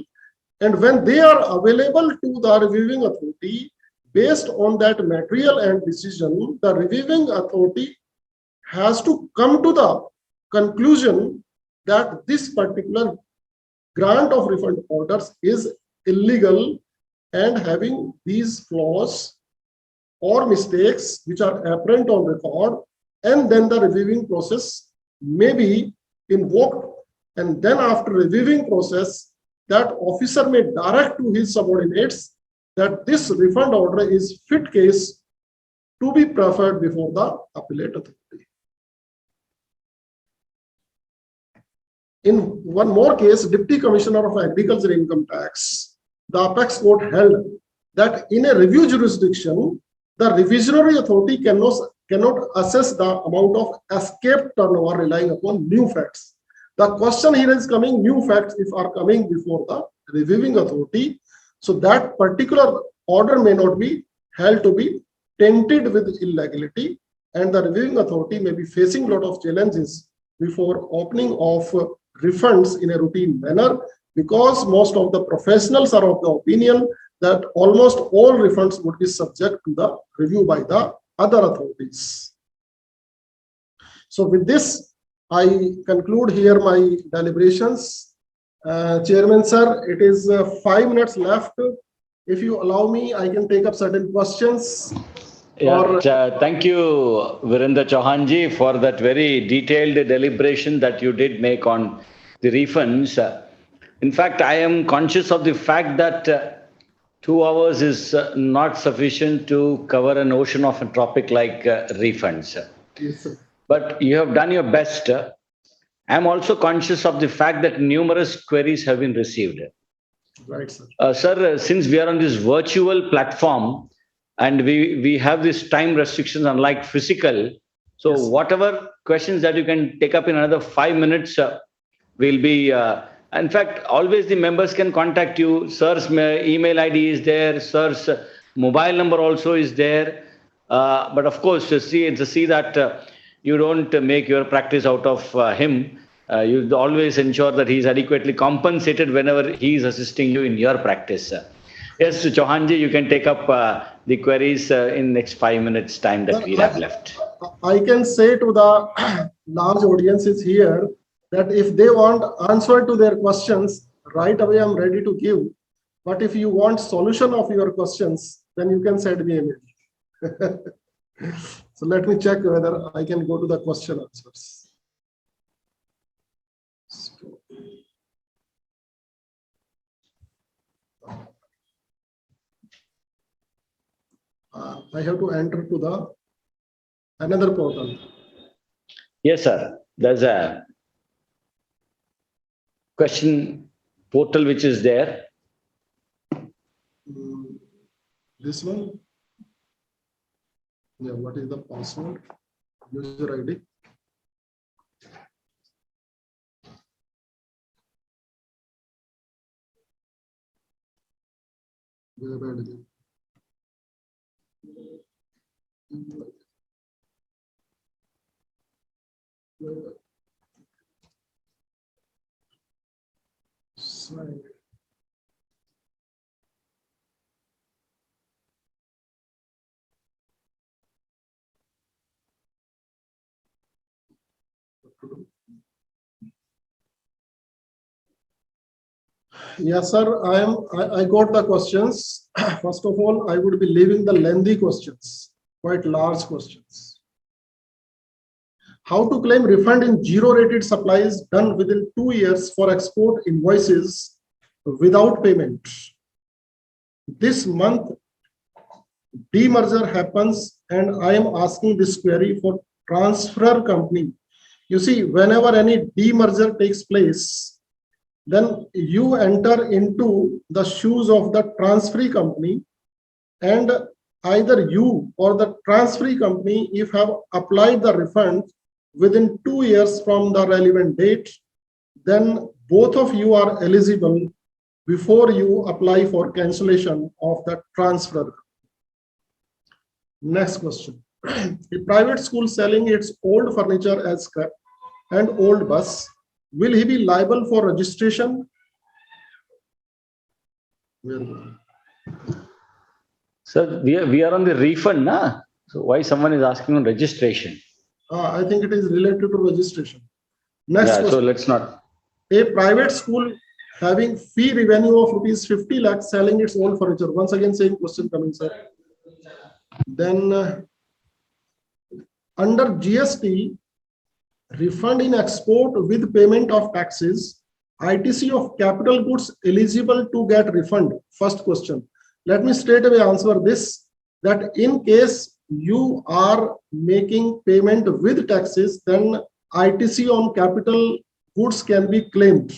[SPEAKER 3] and when they are available to the reviewing authority, based on that material and decision, the reviewing authority has to come to the conclusion that this particular grant of refund orders is illegal and having these flaws or mistakes which are apparent on record, and then the reviewing process may be invoked, and then after reviewing process, that officer may direct to his subordinates that this refund order is fit case to be preferred before the appellate authority. In one more case, Deputy Commissioner of Agriculture Income Tax, the Apex Court held that in a review jurisdiction, the revisionary authority cannot assess the amount of escaped turnover relying upon new facts. The question here is coming, new facts if are coming before the reviewing authority, so that particular order may not be held to be tainted with illegality, and the reviewing authority may be facing a lot of challenges before opening of refunds in a routine manner, because most of the professionals are of the opinion that almost all refunds would be subject to the review by the other authorities. So with this, I conclude here my deliberations. Chairman sir, it is 5 minutes left. If you allow me, I can take up certain questions.
[SPEAKER 1] Thank you, Virendra Chauhanji, for that very detailed deliberation that you did make on the refunds. In fact, I am conscious of the fact that 2 hours is not sufficient to cover an ocean of a topic like refunds.
[SPEAKER 3] Yes, sir.
[SPEAKER 1] But you have done your best. I am also conscious of the fact that numerous queries have been received.
[SPEAKER 3] Right, sir.
[SPEAKER 1] Sir, since we are on this virtual platform and we have this time restrictions unlike physical, so
[SPEAKER 3] Yes.
[SPEAKER 1] whatever questions that you can take up in another 5 minutes will be, in fact, always the members can contact you. Sir's email ID is there, sir's mobile number also is there. But of course, see that you don't make your practice out of him. You always ensure that he is adequately compensated whenever he is assisting you in your practice. Yes, Chauhanji, you can take up the queries in next 5 minutes time that we have left.
[SPEAKER 3] I can say to the large audiences here that if they want answer to their questions, right away I'm ready to give. But if you want solution of your questions, then you can send me a mail. So let me check whether I can go to the question answers. I have to enter to the another portal.
[SPEAKER 1] Yes, sir. There's a question portal which is there.
[SPEAKER 3] This one. Yeah, what is the password? User ID. Web ID. Sign. Yes, sir. I got the questions. First of all, I would be leaving the lengthy questions, quite large questions. How to claim refund in zero-rated supplies done within 2 years for export invoices without payment. This month, demerger happens, and I am asking this query for transfer company. You see, whenever any demerger takes place, then you enter into the shoes of the transferee company, and either you or the transferee company, if have applied the refund within 2 years from the relevant date, then both of you are eligible before you apply for cancellation of the transfer. Next question. A private school selling its old furniture as scrap and old bus, will he be liable for registration?
[SPEAKER 1] Sir, we are on the refund, na? So why someone is asking on registration?
[SPEAKER 3] I think it is related to registration. Next
[SPEAKER 1] Yeah,
[SPEAKER 3] question.
[SPEAKER 1] so let's not.
[SPEAKER 3] A private school having fee revenue of rupees 50 lakhs selling its own furniture. Once again, same question coming, sir. Then under GST, refund in export with payment of taxes, ITC of capital goods eligible to get refund. First question. Let me straight away answer this, that in case you are making payment with taxes, then ITC on capital goods can be claimed.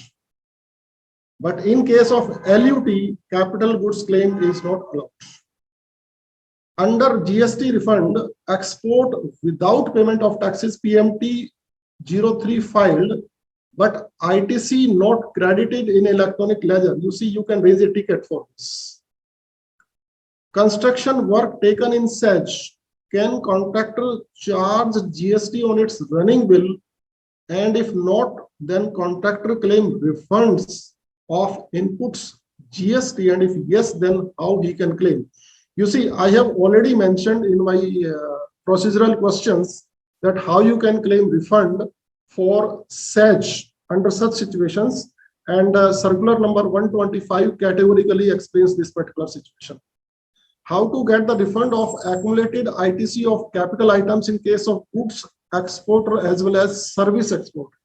[SPEAKER 3] But in case of LUT, capital goods claim is not allowed. Under GST refund, export without payment of taxes, PMT 03 filed, but ITC not credited in electronic ledger. You see, you can raise a ticket for this. Construction work taken in SEJ, can contractor charge GST on its running bill? And if not, then contractor claim refunds of inputs GST, and if yes, then how he can claim? You see, I have already mentioned in my procedural questions that how you can claim refund for SEJ under such situations, and circular number 125 categorically explains this particular situation. How to get the refund of accumulated ITC of capital items in case of goods exporter as well as service exporter.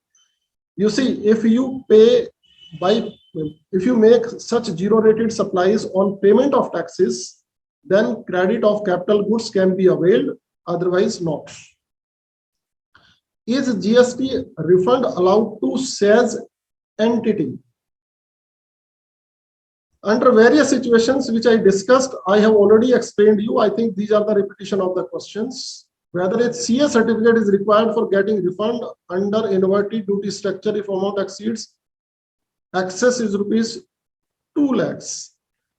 [SPEAKER 3] You see, if you make such zero rated supplies on payment of taxes, then credit of capital goods can be availed, otherwise not. Is GST refund allowed to sales entity? Under various situations which I discussed, I have already explained you. I think these are the repetition of the questions. Whether a CA certificate is required for getting refund under inverted duty structure if amount exceeds, excess is rupees 2 lakhs.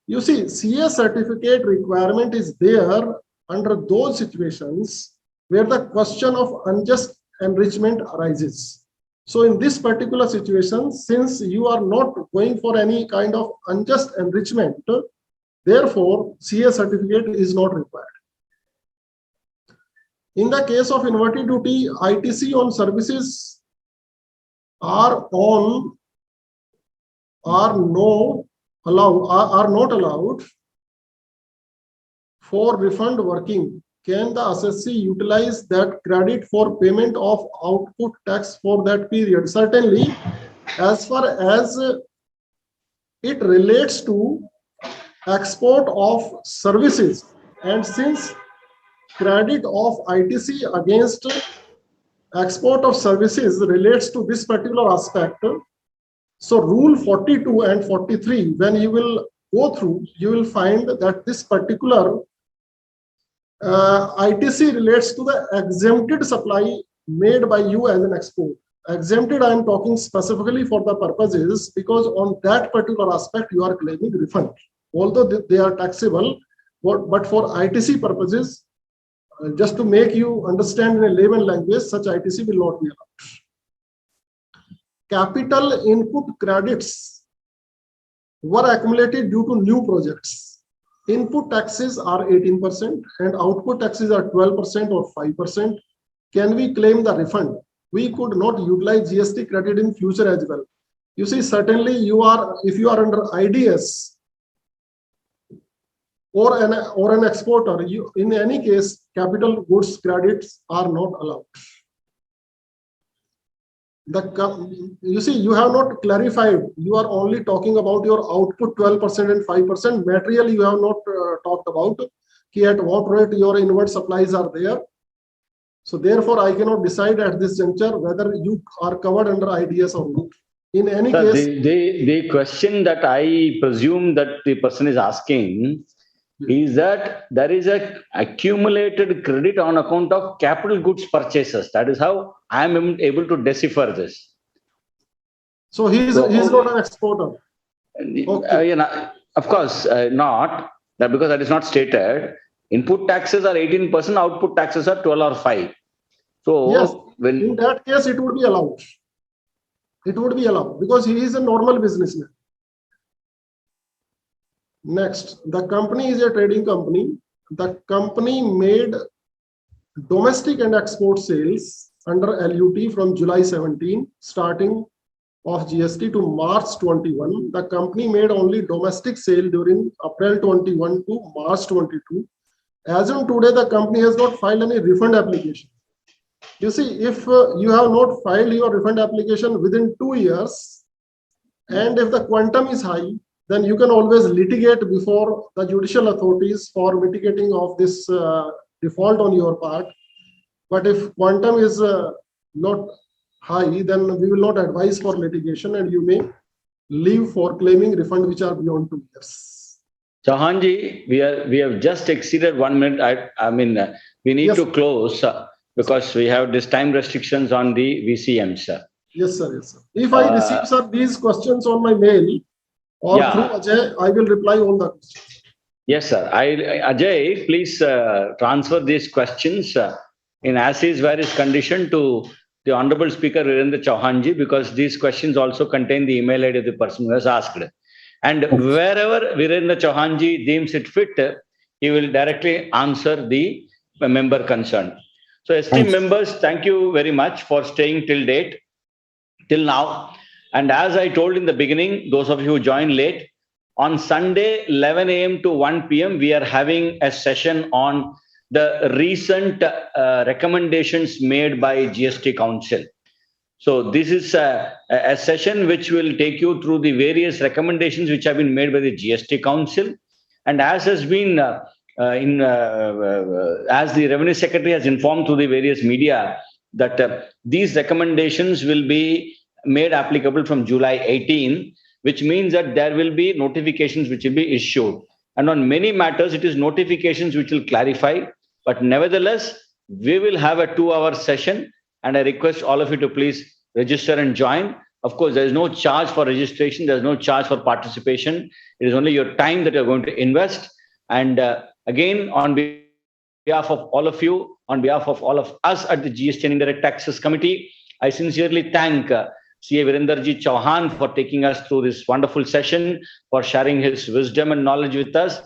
[SPEAKER 3] You see, CA certificate requirement is there under those situations where the question of unjust enrichment arises. So in this particular situation, since you are not going for any kind of unjust enrichment, therefore CA certificate is not required. In the case of inverted duty, ITC on services are not allowed for refund working. Can the assessee utilize that credit for payment of output tax for that period? Certainly, as far as it relates to export of services, and since credit of ITC against export of services relates to this particular aspect, so rule 42 and 43, when you will go through, you will find that this particular ITC relates to the exempted supply made by you as an export. Exempted, I am talking specifically for the purposes because on that particular aspect you are claiming refund. Although they are taxable, but for ITC purposes, just to make you understand in a layman language, such ITC will not be allowed. Capital input credits were accumulated due to new projects. Input taxes are 18% and output taxes are 12% or 5%. Can we claim the refund? We could not utilize GST credit in future as well. You see, certainly if you are under IDS or an exporter, in any case, capital goods credits are not allowed. You see, you have not clarified. You are only talking about your output 12% and 5%. Material you have not talked about. At what rate your inward supplies are there. So therefore, I cannot decide at this juncture whether you are covered under IDS or not. In any case,
[SPEAKER 1] the question that I presume that the person is asking is that there is a accumulated credit on account of capital goods purchases. That is how I am able to decipher this.
[SPEAKER 3] So he's not an exporter.
[SPEAKER 1] Okay. Of course, not that, because that is not stated. Input taxes are 18%, output taxes are 12 or 5. So
[SPEAKER 3] Yes,
[SPEAKER 1] when
[SPEAKER 3] in that case, it would be allowed. It would be allowed because he is a normal businessman. Next, the company is a trading company. The company made domestic and export sales under LUT from July 17, starting of GST to March 21. The company made only domestic sale during April 21 to March 22. As on today, the company has not filed any refund application. You see, if you have not filed your refund application within 2 years, and if the quantum is high, then you can always litigate before the judicial authorities for mitigating of this default on your part. But if quantum is not high, then we will not advise for litigation, and you may leave for claiming refund which are beyond 2 years.
[SPEAKER 1] Chauhanji, we have just exceeded 1 minute. I mean, we need
[SPEAKER 3] Yes.
[SPEAKER 1] to close because we have this time restrictions on the VCM, sir.
[SPEAKER 3] Yes, sir. Yes, sir. If I receive, sir, these questions on my mail or
[SPEAKER 1] Yeah.
[SPEAKER 3] through Ajay, I will reply on the questions.
[SPEAKER 1] Yes, sir. Ajay, please transfer these questions in as is where is condition to the Honorable Speaker Virendra Chauhanji, because these questions also contain the email ID of the person who has asked. And wherever Virendra Chauhanji deems it fit, he will directly answer the member concerned. So, esteemed members, thank you very much for staying till now. And as I told in the beginning, those of you who joined late, on Sunday, 11 a.m. to 1 p.m., we are having a session on the recent recommendations made by GST Council. So this is a session which will take you through the various recommendations which have been made by the GST Council. And as has been as the Revenue Secretary has informed through the various media, that these recommendations will be made applicable from July 18, which means that there will be notifications which will be issued. And on many matters, it is notifications which will clarify. But nevertheless, we will have a 2-hour session, and I request all of you to please register and join. Of course, there is no charge for registration. There is no charge for participation. It is only your time that you're going to invest. And again, on behalf of all of you, on behalf of all of us at the GST and Indirect Taxes Committee, I sincerely thank CA Virendraji Chauhan for taking us through this wonderful session, for sharing his wisdom and knowledge with us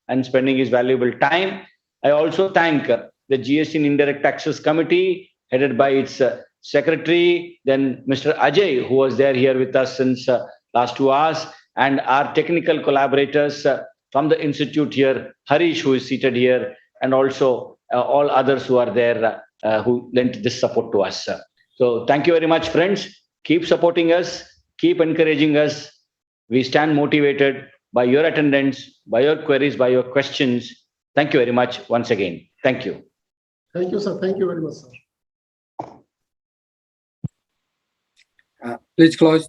[SPEAKER 1] and spending his valuable time. I also thank the GST and Indirect Taxes Committee, headed by its secretary, then Mr. Ajay, who was there here with us since last 2 hours, and our technical collaborators from the institute here, Harish, who is seated here, and also all others who are there who lent this support to us. So thank you very much, friends. Keep supporting us, keep encouraging us. We stand motivated by your attendance, by your queries, by your questions. Thank you very much once again. Thank you.
[SPEAKER 3] Thank you, sir. Thank you very much, sir.
[SPEAKER 4] Please close.